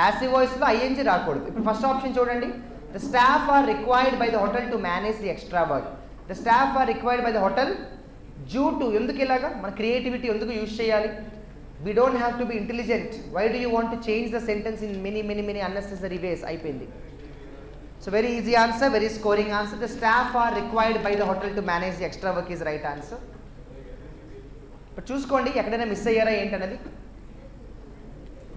ప్యాసివ్ వాయిస్లో ఐఎన్జీ రాకూడదు. ఇప్పుడు ఫస్ట్ ఆప్షన్ చూడండి, the staff are required by the hotel to manage the extra work. The staff are required by the hotel due to, ఎందుకు ఇలాగా మన క్రియేటివిటీ ఎందుకు యూజ్ చేయాలి? We don't have to be intelligent. Why do you want to change the sentence in many unnecessary ways? అయిపోయింది. So very easy answer, very scoring answer. The staff are required by the hotel to manage the extra work is right answer. ఇప్పుడు చూసుకోండి ఎక్కడైనా మిస్ అయ్యారా ఏంటన్నది.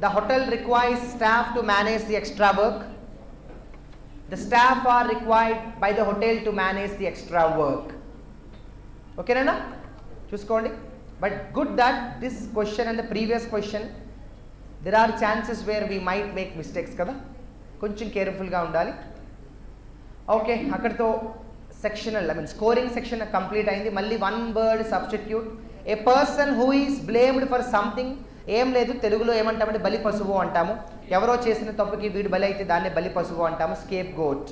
The hotel requires staff to manage the extra work. The staff are required by the hotel to manage the extra work. Okay na? Chuskondi. But good that this question and the previous question, there are chances where we might make mistakes kada. Koncham careful ga undali. Okay, akkadto sectional, I mean scoring section complete ayindi. Malli one word substitute. A person who is blamed for something. ఏం లేదు, తెలుగులో ఏమంటామంటే బలి పశువు అంటాము. ఎవరో చేసిన తప్పుకి వీడు బలి అయితే దాన్నే బలి పశువు అంటాము. Scape goat.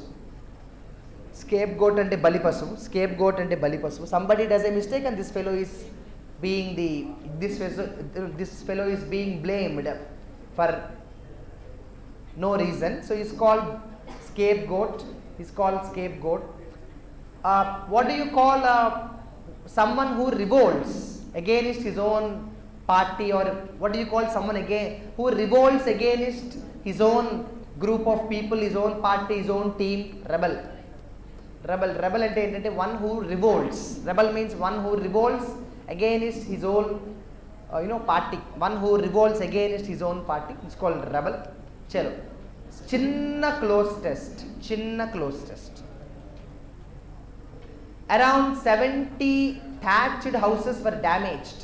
స్కేప్ గోట్ అంటే బలి పశువు, స్కేప్ గోట్ అంటే బలి పశువు. Somebody does A mistake and this fellow is being this fellow is being blamed for no reason, so he's called scapegoat. He's called scapegoat. What do you call someone who revolts against his own party, or what do you call someone again who revolts against his own group of people, his own party, his own team? Rebel. Rebel ante entante one who revolts. Rebel means one who revolts against his own party. One who revolts against his own party is called rebel. Chalo, chinna close test. Around 70 thatched houses were damaged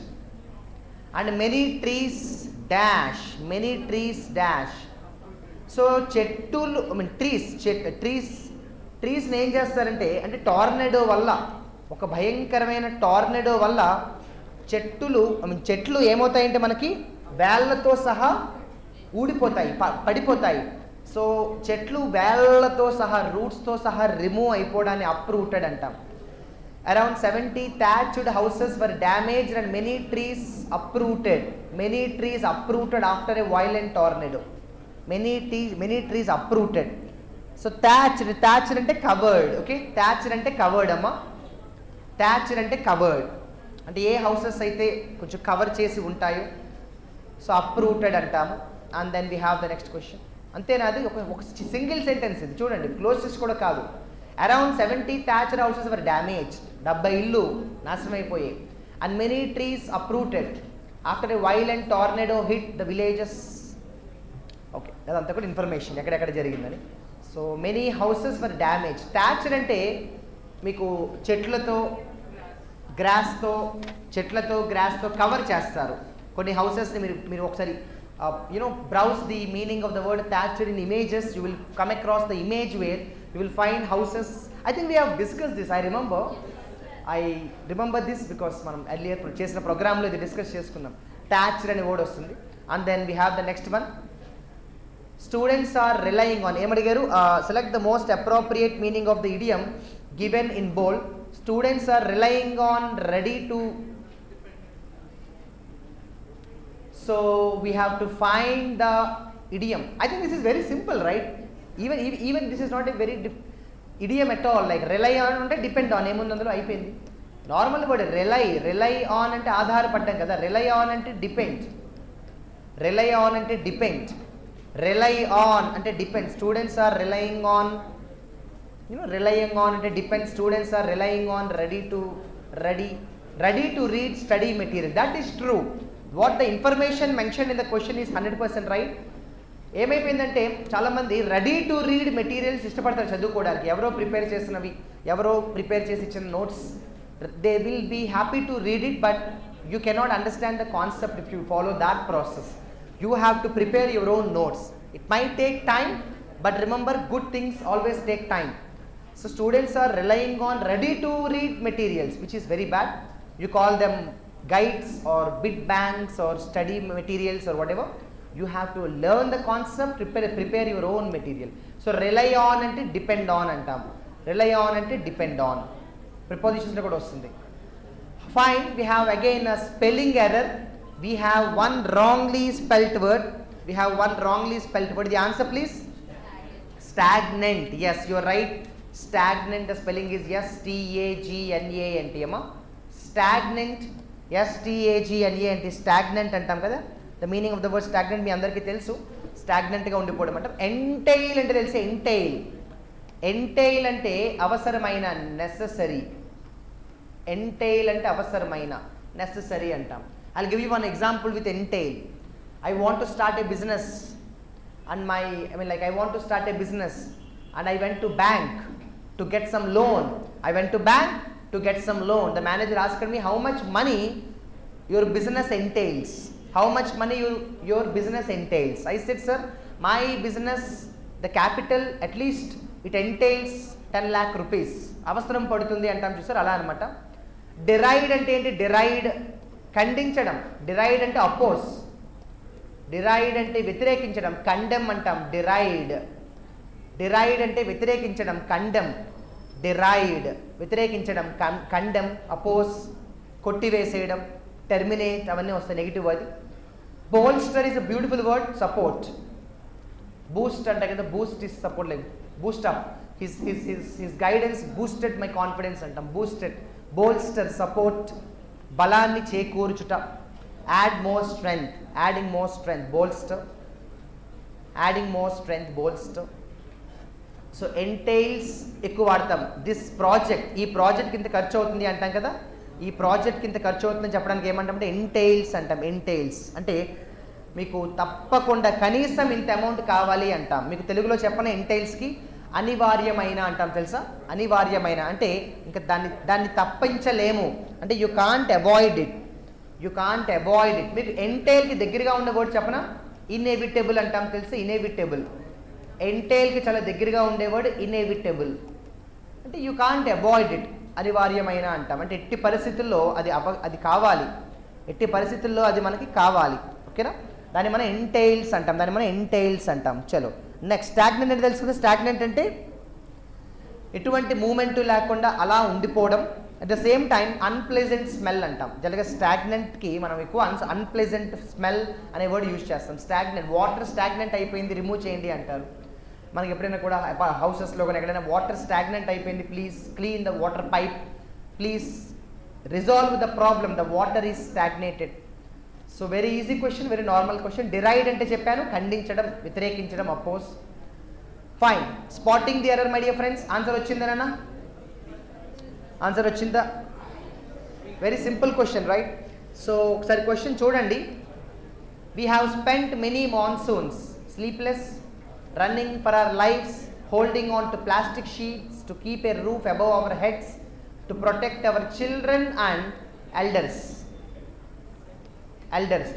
and many trees dash. So చెట్టులు, I mean ట్రీస్ని ఏం చేస్తారంటే, అంటే టార్నడో వల్ల, ఒక భయంకరమైన టార్నడో వల్ల చెట్లు ఏమవుతాయంటే మనకి వేళ్ళతో సహా ఊడిపోతాయి, పడిపోతాయి. సో చెట్లు వేళ్లతో సహా రూట్స్తో సహా రిమూవ్ అయిపోవడాన్ని అప్రూటెడ్ అంటాం. Around 70 thatched houses were damaged and many trees uprooted. Many trees uprooted after a violent tornado. Many trees uprooted. So thatched అంటే covered. ఓకే, thatched అంటే covered అమ్మా. thatched అంటే covered అంటే ఏ హౌసెస్ అయితే కొంచెం కవర్ చేసి ఉంటాయో సో అప్రూటెడ్ అంటాము. And then we have the next question. అంతేనా? అది ఒక సింగిల్ సెంటెన్స్ ఇది చూడండి, క్లోజెస్ కూడా కాదు. Around 70 thatched houses were damaged. 70 ఇళ్ళు నాశనం అయిపోయాయి. And many trees uprooted after A violent tornado hit the villages. Okay, అదంతా కూడా ఇన్ఫర్మేషన్ ఎక్కడెక్కడ జరిగిందని. సో మెనీ హౌసెస్ వర్ డ్యామేజ్. థ్యాచ్డ్ అంటే మీకు చెట్లతో గ్రాస్తో కవర్ చేస్తారు కొన్ని హౌసెస్ని. మీరు ఒకసారి browse the meaning of the word thatched in images. You will come across the image where you will find houses. I think we have discussed this. I remember this because మనం earlier చేసిన ప్రోగ్రామ్లో ఇది డిస్కస్ చేసుకున్నాం. thatched అనే వర్డ్ వస్తుంది. And then we have the next one. Students are relying on, ఏమడిగారు? Select the most appropriate meaning of the idiom given in bold. Students are relying on ready to. So we have to find the idiom. I think this is very simple, right? Even this is not a very idiom at all. Like rely on అంటే depend on ఏముంది అందులో అయిపోయింది. నార్మల్ వర్డ్ rely on అంటే ఆధారపడ్డం కదా. rely on అంటే depend. rely on అంటే depend. rely on అంటే depend. Students are relying on, relying on అంటే depend. Students are relying on ready to read study material. That is true. What the information mentioned in the question is 100% right. ఏమైపోయిందంటే చాలామంది రెడీ టు రీడ్ మెటీరియల్స్ ఇష్టపడతారు చదువుకోవడానికి. ఎవరో ప్రిపేర్ చేసి ఇచ్చిన notes, they will be happy to read it, but you cannot understand the concept if you follow that process. You have to prepare your own notes. It might take time, but remember, good things always take time. So students are relying on ready to read materials, which is very bad. You call them guides or bit banks or study materials or whatever. You have to learn the concept, prepare your own material. So rely on ante depend on antam. Rely on ante depend on. Prepositions lo kuda vastundi. Fine, we have again a spelling error. We have one wrongly spelt word. The answer please? Stagnant. Yes, you are right. Stagnant, the spelling is stagnant. Stagnant, stagnant. Stagnant antam kada. The meaning of the word stagnant మీ అందరికీ తెలుసు. stagnant గా ఉండిపోవడం అంటాం. entail అంటే తెలిసే. entail అంటే అవసరమైన, నెసెసరీ. entail అంటే అవసరమైన, నెసెసరీ అంటాం. I'll give you one example with entail. I want to start a business and I want to start a business and I went to bank to get some loan. The manager asked me how much money your business entails. Your business entails. I said, sir, my business, the capital at least it entails 10 lakh rupees. అవసరం పడుతుంది అంటాం చూసారు, అలా అనమాట. deride అంటే ఏంటి? deride ఖండించడం. deride అంటే అపోజ్. deride అంటే వ్యతిరేకించడం. కండెమ్ అంటాం. deride అంటే వ్యతిరేకించడం. కండెమ్. deride వ్యతిరేకించడం. కండెమ్, అపోజ్, కొట్టివేసేయడం, టెర్మినేట్, అవన్నీ వస్తాయి నెగిటివ్. అది bolster is a beautiful word. support. boost అంటే కదా, boost is support, like boost up. his guidance boosted my confidence అంటాం. boosted, bolster, support, బలాన్ని చేకూర్చుట. add more strength, adding more strength, bolster, adding more strength, bolster. So entails ఎక్కువ వాడతాం. దిస్ ప్రాజెక్ట్, ఈ ప్రాజెక్ట్ కింద ఖర్చు అవుతుంది అంటాం కదా. ఈ ప్రాజెక్ట్ కింద ఖర్చు అవుతుందని చెప్పడానికి ఏమంటామంటే entails అంటాం. entails అంటే మీకు తప్పకుండా కనీసం ఇంత అమౌంట్ కావాలి అంటాం. మీకు తెలుగులో చెప్పని entailsకి అనివార్యమైన అంటాం, తెలుసా? అనివార్యమైన అంటే ఇంకా దాన్ని తప్పించలేము అంటే యూ కాంట్ అవాయిడ్ ఇట్. మీకు ఎంటైల్కి దగ్గరగా ఉన్న వర్డ్ చెప్పనా? ఇన్ఎవిటబుల్ అంటాం, తెలుసా? ఇన్ఎవిటబుల్. ఎంటైల్కి చాలా దగ్గరగా ఉండే వర్డ్ ఇన్ఎవిటబుల్. అంటే యూ కాంట్ అవాయిడ్ ఇట్, అనివార్యమైన అంటాం. అంటే ఎట్టి పరిస్థితుల్లో అది కావాలి, ఎట్టి పరిస్థితుల్లో అది మనకి కావాలి. ఓకేనా? దాన్ని మనం ఎంటైల్స్ అంటాం. చలో నెక్స్ట్ స్టాగ్నెంట్ అంటే తెలుసుకుంటే, స్టాగ్నెంట్ అంటే ఎటువంటి మూమెంట్ లేకుండా అలా ఉండిపోవడం. At the same time unpleasant smell అంటాం. జనరల్గా స్టాగ్నెంట్కి మనం ఎక్కువ అన్ప్లెజెంట్ స్మెల్ అనే వర్డ్ యూజ్ చేస్తాం. స్టాగ్నెంట్, వాటర్ స్టాగ్నెంట్ అయిపోయింది రిమూవ్ చేయండి అంటారు. మనకి ఎప్పుడైనా కూడా హౌసెస్లో కానీ ఎక్కడైనా వాటర్ స్టాగ్నెంట్ అయిపోయింది, please clean the water pipe, please resolve the problem, the water is stagnated. So very easy question, very normal question. Derived అంటే చెప్పాను, ఖండించడం, వ్యతిరేకించడం, oppose. Fine. Spotting the error my dear friends. Answer వచ్చిందేనా? Answer వచ్చిందా? Very simple question right. So ఒకసారి క్వశ్చన్ చూడండి. We have spent many monsoons sleepless, running for our lives, holding on to plastic sheets to keep a roof above our heads, to protect our children and elders.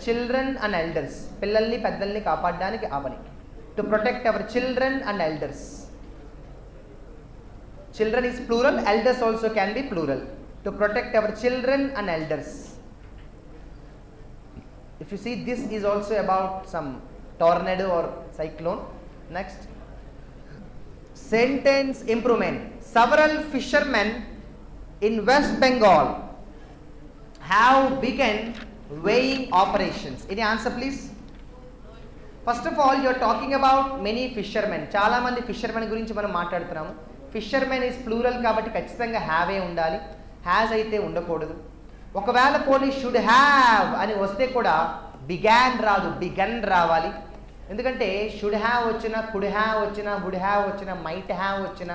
Children and elders, పిల్లల్ని పెద్దల్ని కాపాడడానికి ఆ పని. To protect our children and elders. Children is plural, elders also can be plural. To protect our children and elders. If you see, this is also about some tornado or cyclone. Next, sentence improvement. Several fishermen in West Bengal have begun weighing operations. Any answer please? First of all, you are talking about many fishermen. చాలా మంది fishermen గురించి మనం మాట్లాడుతున్నాము. Fishermen is plural కాబట్టి ఖచ్చితంగా have ఏ ఉండాలి, has అయితే ఉండకూడదు. ఒకవేళ పోనీ should have అని వస్తే కూడా began రాదు, begun రావాలి. ఎందుకంటే షుడ్ హ్యావ్ వచ్చినా, కుడ్ హ్యావ్ వచ్చినా, వుడ్ హ్యావ్ వచ్చినా, మైట్ హ్యావ్ వచ్చినా,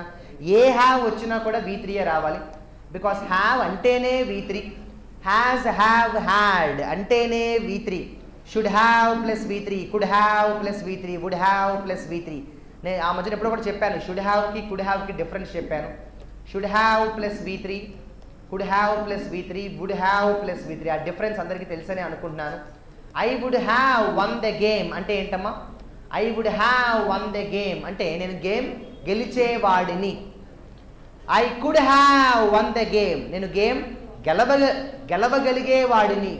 ఏ హ్యావ్ వచ్చినా కూడా V3 రావాలి. బికాస్ హ్యావ్ అంటేనే V3, హ్యాజ్, హ్యావ్, హ్యాడ్ అంటేనే V3. Should have plus V3, could have plus V3, would have plus V3. నేను ఆ మధ్యన ఎప్పుడో కూడా చెప్పాను, షుడ్ హ్యావ్కి కుడ్ హ్యావ్కి డిఫరెన్స్ చెప్పాను. Should have plus V3, could have plus V3, would have plus V3. ఆ డిఫరెన్స్ అందరికీ తెలుసనే అనుకుంటున్నాను. I would have won the game అంటే ఏంటమ్మా? I would have won the game అంటే నేను గేమ్ గెలిచేవాడిని. I could have won the game, నేను గేమ్ గెలవగలిగేవాడిని.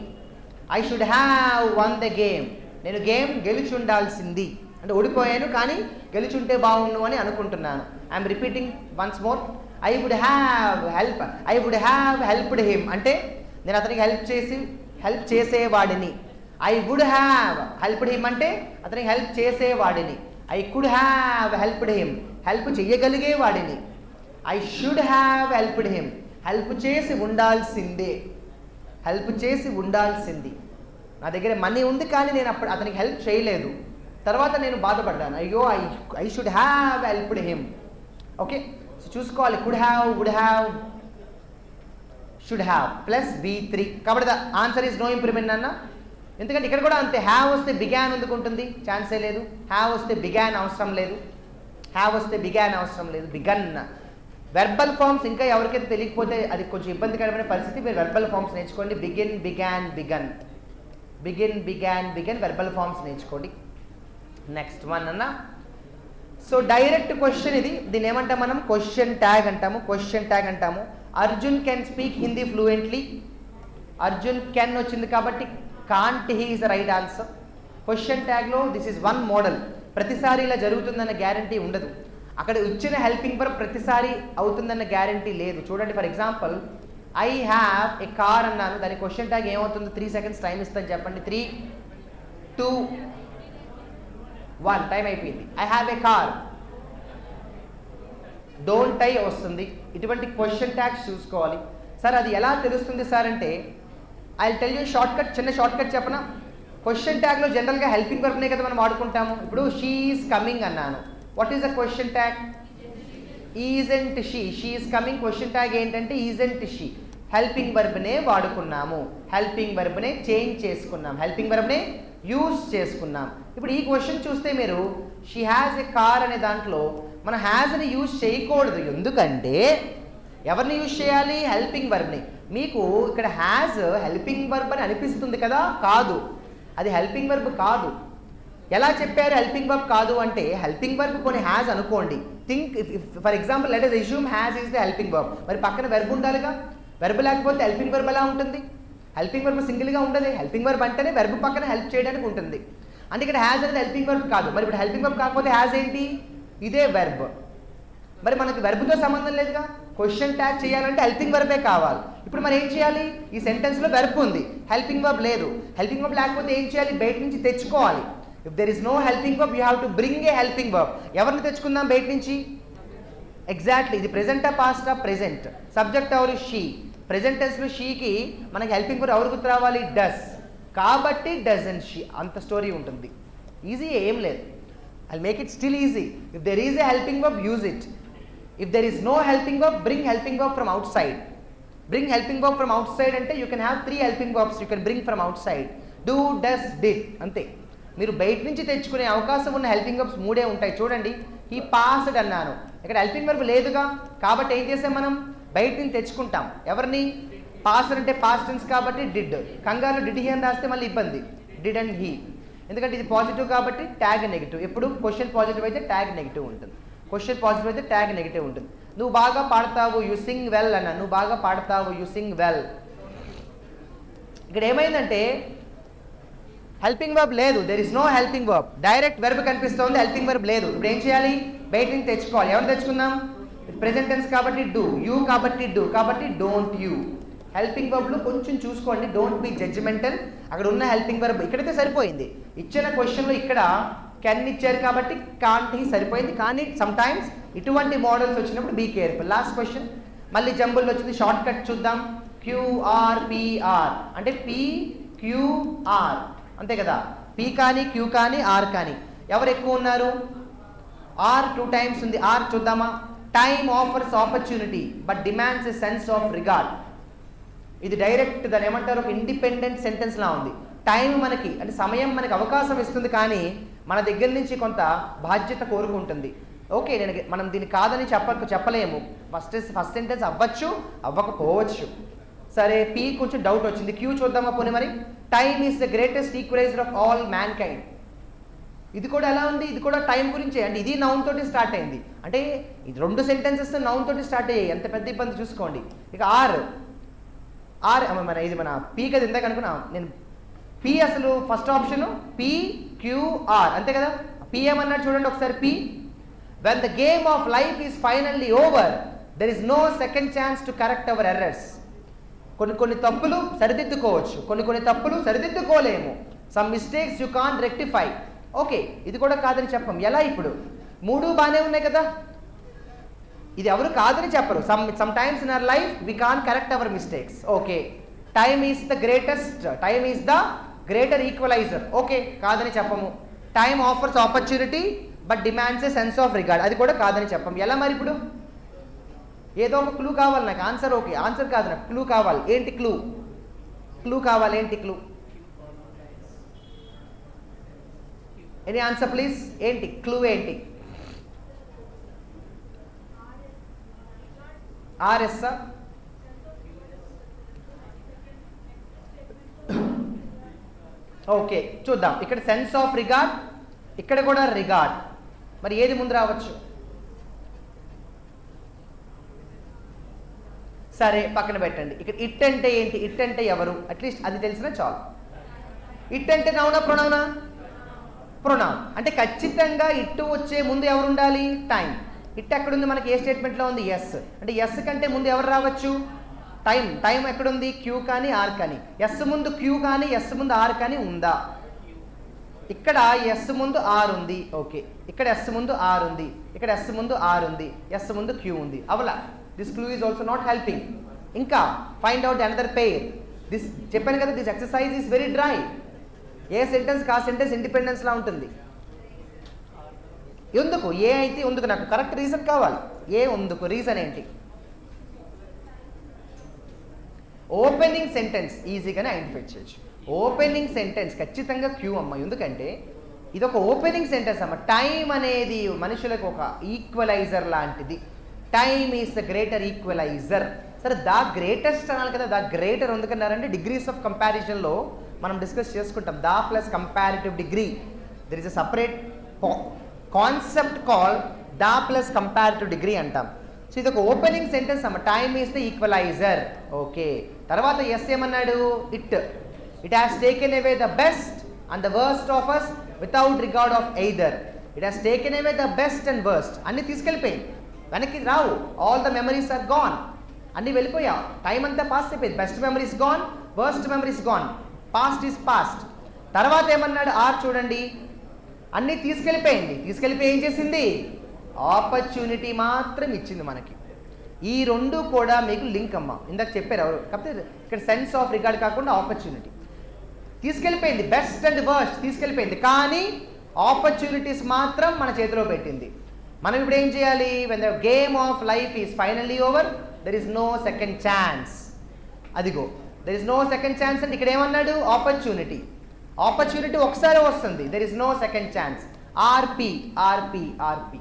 I should have won the game, నేను గేమ్ గెలిచుండాల్సింది. అంటే ఓడిపోయాను కానీ గెలిచుంటే బాగుండు అని అనుకుంటున్నాను. I am repeating once more. I would have helped him అంటే నేను అతనికి హెల్ప్ చేసేవాడిని. I would have helped him అంటే అతనికి హెల్ప్ చేసేవాడిని. I could have helped him, help చేయగలిగేవాడిని. I should have helped him, help చేసి ఉండాల్సిందే, హెల్ప్ చేసి ఉండాల్సింది. నా దగ్గర మనీ ఉంది కానీ నేను అప్పుడు అతనికి హెల్ప్ చేయలేదు, తర్వాత నేను బాధపడ్డాను, అయ్యో I should have helped him. Okay, so చూసుకోవాలి. Could have, would have, should have plus V3. కాబట్టి the answer is no improvement అన్న. ఎందుకంటే ఇక్కడ కూడా అంతే, హ్యావ్ వస్తే బిగాన్ ఎందుకుంటుంది? ఛాన్సే లేదు. హ్యావ్ వస్తే బిగాన్ అవసరం లేదు, బిగన్. వెర్బల్ ఫార్మ్స్ ఇంకా ఎవరికైతే తెలియకపోతే అది కొంచెం ఇబ్బందికరమైన పరిస్థితి. మీరు వెర్బల్ ఫార్మ్స్ నేర్చుకోండి. Begin, began, begun verbal forms నేర్చుకోండి. నెక్స్ట్ వన్ అన్న. సో డైరెక్ట్ క్వశ్చన్ ఇది. దీన్ని ఏమంటాం మనం? క్వశ్చన్ ట్యాగ్ అంటాము. Arjun can speak Hindi fluently. Arjun can వచ్చింది కాబట్టి can't he is the right answer. Question ట్యాగ్లో దిస్ ఈజ్ వన్ మోడల్. ప్రతిసారి ఇలా జరుగుతుందన్న గ్యారంటీ ఉండదు. అక్కడ ఇచ్చిన హెల్పింగ్ వర్బ్ ప్రతిసారి అవుతుందన్న గ్యారంటీ లేదు. చూడండి, for example I have a car అన్నాను, దాని క్వశ్చన్ ట్యాగ్ ఏమవుతుంది? 3 seconds టైం ఇస్తాను, చెప్పండి. 3, 2, 1 టైం అయిపోయింది. I have a car, don't I వస్తుంది. ఇటువంటి క్వశ్చన్ ట్యాగ్స్ చూసుకోవాలి. సార్ అది ఎలా తెలుస్తుంది సార్ అంటే, ఐ టెల్ యూ చిన్న షార్ట్ కట్ చెప్పనా? క్వశ్చన్ ట్యాగ్లో జనరల్గా హెల్పింగ్ వర్బ్నే కదా మనం వాడుకుంటాము. ఇప్పుడు షీ ఈజ్ కమింగ్ అన్నాను, what is the question tag? Isn't she. She is coming, question tag ఏంటంటే ఈజంట్ షీ. హెల్పింగ్ వర్బ్నే వాడుకున్నాము, హెల్పింగ్ వర్బ్నే చేంజ్ చేసుకున్నాం, హెల్పింగ్ వర్బ్నే యూజ్ చేసుకున్నాం. ఇప్పుడు ఈ క్వశ్చన్ చూస్తే మీరు షీ హ్యాజ్ ఎ కార్ అనే దాంట్లో మనం హ్యాజ్ని యూజ్ చేయకూడదు. ఎందుకంటే ఎవరిని యూజ్ చేయాలి? హెల్పింగ్ వర్బ్ని. మీకు ఇక్కడ హ్యాజ్ హెల్పింగ్ వర్బ్ అని అనిపిస్తుంది కదా, కాదు, అది హెల్పింగ్ వర్బ్ కాదు. ఎలా చెప్పారు హెల్పింగ్ వర్బ్ కాదు అంటే? హెల్పింగ్ వర్బ్ కొన్ని హ్యాజ్ అనుకోండి. Think for example let us assume has is the helping verb. మరి పక్కన వెర్బ్ ఉండాలిగా. వెర్బ్ లేకపోతే హెల్పింగ్ వర్బ్ ఎలా ఉంటుంది? హెల్పింగ్ వర్బ్ సింగిల్గా ఉండదు. హెల్పింగ్ వర్బ్ అంటేనే వెర్బ్ పక్కన హెల్ప్ చేయడానికి ఉంటుంది. అంటే ఇక్కడ హ్యాజ్ అనేది హెల్పింగ్ వర్బ్ కాదు. మరి ఇప్పుడు హెల్పింగ్ వర్బ్ కాకపోతే హ్యాజ్ ఏంటి? ఇదే వెర్బ్. మరి మనకి వెర్బ్తో సంబంధం లేదుగా. క్వశ్చన్ ట్యాగ్ చేయాలంటే హెల్పింగ్ వర్బే కావాలి. ఇప్పుడు మనం ఏం చేయాలి? ఈ సెంటెన్స్లో వెర్బ్ ఉంది, హెల్పింగ్ వర్బ్ లేదు. హెల్పింగ్ వర్బ్ లేకపోతే ఏం చేయాలి? బయట నుంచి తెచ్చుకోవాలి. If there is no helping verb you have to bring a helping verb. ఎవరిని తెచ్చుకుందాం బయట నుంచి? ఎగ్జాక్ట్లీ, ఇది ప్రెజెంటా పాస్టా? ప్రెజెంట్. సబ్జెక్ట్ ఎవరు? షీ. ప్రెజెంట్ టెన్స్లో షీకి మనకి హెల్పింగ్ వర్బ్ ఎవరు గుర్తు రావాలి? డస్. కాబట్టి డజంట్ షీ. అంత స్టోరీ ఉంటుంది. ఈజీ ఏం లేదు. I make it still easy. If there is a helping verb use it. If there is no helping verb, bring helping verb from outside. Bring helping verb from outside అంటే you can have 3 helping verbs you can bring from outside. Do, does, did. అంతే. మీరు బయట నుంచి తెచ్చుకునే అవకాశం ఉన్న హెల్పింగ్ వర్బ్స్ 3 ఉంటాయి. చూడండి, he passed అన్నాను, ఇక్కడ హెల్పింగ్ వర్బ్ లేదుగా. కాబట్టి ఏం చేసాం మనం? బయట నుంచి తెచ్చుకుంటాం. ఎవరిని? passed అంటే past tense కాబట్టి did. కంగారు did he అని రాస్తే మళ్ళీ ఇబ్బంది. did and he. ఎందుకంటే ఇది పాజిటివ్ కాబట్టి ట్యాగ్ నెగిటివ్. ఎప్పుడు క్వశ్చన్ పాజిటివ్ అయితే ట్యాగ్ నెగిటివ్ ఉంటుంది. క్వశ్చన్ పాజిటివ్ అయితే ట్యాగ్ నెగిటివ్ ఉంటుంది. నువ్వు బాగా పాడతావు, యు సింగ్ వెల్ అన్న. నువ్వు బాగా పాడతావు, యు సింగ్ వెల్. ఇక్కడ ఏమైందంటే హెల్పింగ్ వర్బ్ లేదు, there is no helping verb. Direct verb కనిపిస్తుంది, హెల్పింగ్ వర్బ్ లేదు. ఇప్పుడు ఏం చేయాలి? బయట నుంచి తెచ్చుకోవాలి. ఎవరు తెచ్చుకుందాం? ప్రెజెంట్ టెన్స్ కాబట్టి డూ, యూ కాబట్టి డూ, కాబట్టి డోంట్ యూ. హెల్పింగ్ వర్బ్లు కొంచెం చూసుకోండి, డోంట్ బి జడ్జిమెంటల్. అక్కడ ఉన్న హెల్పింగ్ వర్బ్ ఇక్కడైతే సరిపోయింది. ఇచ్చిన క్వశ్చన్లో ఇక్కడ కెన్ ఇచ్చారు కాబట్టి కాంట్ హీ సరిపోయింది. కానీ సమ్ టైమ్స్ ఇటువంటి మోడల్స్ వచ్చినప్పుడు బీ కేర్ఫుల్. లాస్ట్ క్వశ్చన్ మళ్ళీ జంబుల్ వచ్చింది, షార్ట్ కట్ చూద్దాం. QRPR అంటే PQR అంతే కదా. P కానీ Q కానీ R కానీ ఎవరు ఎక్కువ ఉన్నారు? R 2 times ఉంది. R చూద్దామా? Time offers opportunity but demands a sense of regard. ఇది డైరెక్ట్ దాని ఏమంటారు, ఒక ఇండిపెండెంట్ సెంటెన్స్ లా ఉంది. టైం మనకి అంటే సమయం మనకి అవకాశం ఇస్తుంది, కానీ మన దగ్గర నుంచి కొంత బాధ్యత కోరుకుంటుంది. ఓకే, మనం దీన్ని కాదని చెప్పలేము. ఫస్ట్ సెంటెన్స్ అవ్వచ్చు, అవ్వకపోవచ్చు. సరే, పీ కొంచెం డౌట్ వచ్చింది. క్యూ చూద్దామా పోనీ మరి? Time is the greatest equaliser of all mankind. ఇది కూడా ఎలా ఉంది? ఇది కూడా టైం గురించే. అంటే ఇది నౌన్ తోటి స్టార్ట్ అయింది. అంటే ఇది 2 సెంటెన్సెస్ నౌన్ తోటి స్టార్ట్ అయ్యాయి. ఎంత పెద్ద ఇబ్బంది చూసుకోండి. ఇక ఆర్ మన ఇది మన పీ కదా ఇందాక అనుకున్నా నేను. పీ అసలు ఫస్ట్ ఆప్షన్ PQR అంతే కదా. పీ ఏమన్నాడు చూడండి ఒకసారి. P when the game of life is finally over there is no second chance to correct our errors. కొన్ని తప్పులు సరిదిద్దుకోవచ్చు, కొన్ని తప్పులు సరిదిద్దుకోలేము. Some mistakes you can't rectify. Okay, ఇది కూడా కాదని చెప్పం. ఎలా? ఇప్పుడు 3 బాగానే ఉన్నాయి కదా. ఇది ఎవరు కాదని చెప్పరు. Sometimes in our life we can't correct our mistakes. Okay, time is the greatest, time is the greater equaliser. Okay, కాదని చెప్పము. Time offers opportunity but demands a sense of regard. అది కూడా కాదని చెప్పం. ఎలా మరి? ఇప్పుడు ఏదో ఒక క్లూ కావాలి నాకు. ఆన్సర్ ఓకే, ఆన్సర్ కాదు నాకు, క్లూ కావాలి. ఏంటి క్లూ కావాలి? ఏంటి క్లూ? Any answer please. ఏంటి క్లూ? ఏంటి? RS. ఓకే, చూద్దాం. ఇక్కడ సెన్స్ ఆఫ్ రిగార్డ్, ఇక్కడ కూడా రిగార్డ్. మరి ఏది ముందు రావచ్చు? సరే, పక్కన పెట్టండి. ఇక్కడ ఇట్ అంటే ఏంటి? ఇట్ అంటే ఎవరు? అట్లీస్ట్ అది తెలిసినా చాలు. ఇట్ అంటే నౌనా ప్రొనౌనా? ప్రొనౌన్. అంటే ఖచ్చితంగా ఇట్టు వచ్చే ముందు ఎవరు ఉండాలి? టైం. ఇట్ ఎక్కడుంది మనకి? ఏ స్టేట్మెంట్లో ఉంది? ఎస్. అంటే ఎస్ కంటే ముందు ఎవరు రావచ్చు? టైం. టైం ఎక్కడుంది? క్యూ కానీ ఆర్ కానీ. ఎస్ ముందు క్యూ కానీ ఎస్ ముందు ఆర్ కానీ ఉందా? ఇక్కడ ఎస్ ముందు ఆర్ ఉంది. ఓకే, ఇక్కడ ఎస్ ముందు ఆర్ ఉంది, ఇక్కడ ఎస్ ముందు ఆర్ ఉంది, ఎస్ ముందు క్యూ ఉంది. అవలా this clue is also not helping. ఇంకా find out another pair. This చెప్పాను కదా, this exercise is very dry. ఏ సెంటెన్స్ కా సెంటెన్స్ ఇండిపెండెన్స్ లా ఉంటుంది. ఎందుకు? ఏ అయితే ఎందుకు? నాకు కరెక్ట్ రీజన్ కావాలి. ఏ ఎందుకు? రీజన్ ఏంటి? ఓపెనింగ్ సెంటెన్స్ ఈజీగానే ఐడెంటిఫై చేయొచ్చు. ఓపెనింగ్ సెంటెన్స్ ఖచ్చితంగా క్యూ అమ్మ. ఎందుకంటే ఇది ఒక ఓపెనింగ్ సెంటెన్స్ అమ్మ. టైం అనేది మనుషులకు ఒక ఈక్వలైజర్ లాంటిది. Time is the greater equaliser. సరే, ద గ్రేటెస్ట్ అనాలి కదా. ద గ్రేటర్ ఎందుకన్నారంటే డిగ్రీస్ ఆఫ్ కంపారిజన్లో మనం డిస్కస్ చేసుకుంటాం. The plus comparative degree. There is a separate concept call the plus comparative degree అంటాం. సో ఇది ఒక ఓపెనింగ్ సెంటెన్స్ అమ్మ. Time is the equaliser. Okay, తర్వాత ఎస్ ఏమన్నాడు? It has taken away the best and the worst of us without regard of either. It has taken away the best and worst. అన్ని తీసుకెళ్ళిపోయింది, వెనక్కి రావు. All the memories are gone. అన్ని వెళ్ళిపోయా, టైం అంతా పాస్ అయిపోయింది. Best memories gone, worst memories gone, past is past. తర్వాత ఏమన్నాడు ఆర్ చూడండి, అన్నీ తీసుకెళ్ళిపోయింది. తీసుకెళ్ళిపోయి ఏం చేసింది? ఆపర్చునిటీ మాత్రం ఇచ్చింది మనకి. ఈ రెండు కూడా మీకు లింక్ అమ్మ, ఇందాక చెప్పారు ఎవరు, కాకపోతే ఇక్కడ సెన్స్ ఆఫ్ రిగార్డ్ కాకుండా ఆపర్చునిటీ తీసుకెళ్ళిపోయింది. బెస్ట్ అండ్ వర్స్ట్ తీసుకెళ్ళిపోయింది, కానీ ఆపర్చునిటీస్ మాత్రం మన చేతిలో పెట్టింది. మనం ఇప్పుడు ఏం చేయాలి? When the game of life is finally over, there is no second chance. అదిగో there is no second chance అంటే ఇక్కడ ఏమన్నాడు? ఆపర్చునిటీ. ఆపర్చునిటీ ఒకసారి వస్తుంది, there is no second chance. R P R P R P.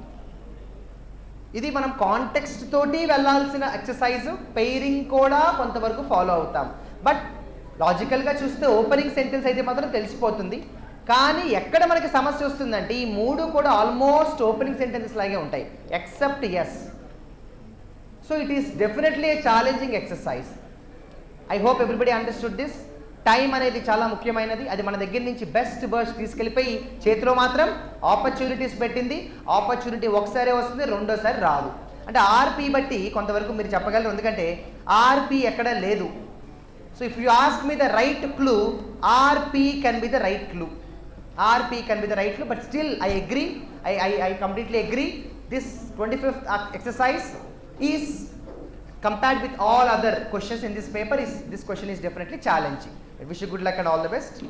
ఇది మనం కాంటెక్స్ట్ తోటి వెళ్ళాల్సిన ఎక్సర్సైజ్. పెయిరింగ్ కూడా కొంతవరకు ఫాలో అవుతాం, బట్ లాజికల్గా చూస్తే ఓపెనింగ్ సెంటెన్స్ అయితే మాత్రం తెలిసిపోతుంది. కానీ ఎక్కడ మనకి సమస్య వస్తుందంటే ఈ మూడు కూడా ఆల్మోస్ట్ ఓపెనింగ్ సెంటెన్సెస్ లాగే ఉంటాయి, except S. So it is definitely a challenging exercise. I hope everybody understood this. Time అనేది చాలా ముఖ్యమైనది. అది మన దగ్గర నుంచి బెస్ట్ వర్స్ట్ తీసుకెళ్ళిపోయి చేతిలో మాత్రం ఆపర్చునిటీస్ పెట్టింది. ఆపర్చునిటీ ఒకసారి వస్తుంది, రెండోసారి రాదు. అంటే ఆర్పి బట్టి కొంతవరకు మీరు చెప్పగలరు, ఎందుకంటే ఆర్పి ఎక్కడ లేదు. So if you ask me the right clue, RP can be the right clue. RP can be the right clue, but still I agree, I completely agree. This 25th exercise is compared with all other questions in this paper, this question is definitely challenging. I wish you good luck and all the best.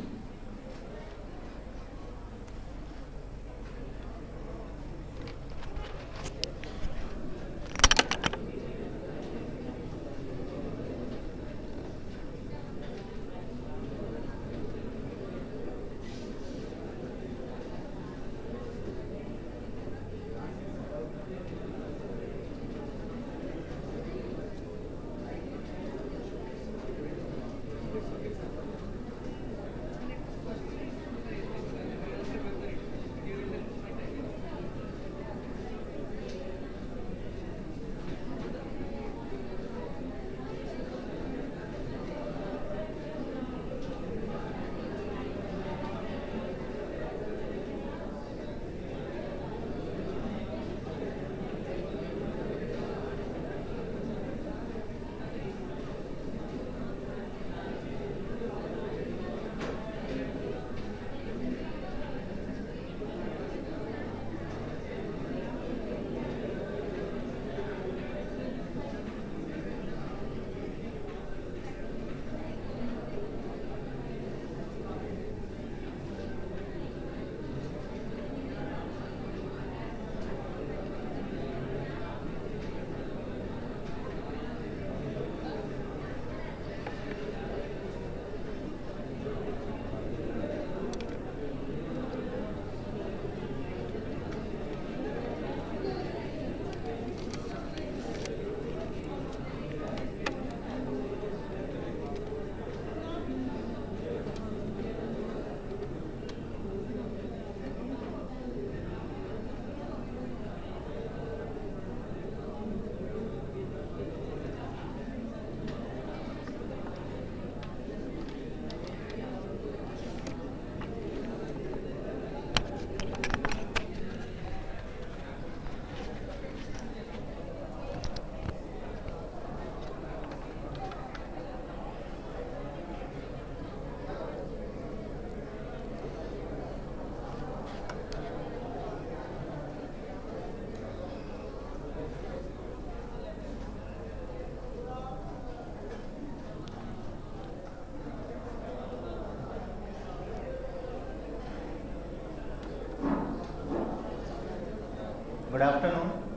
Good afternoon.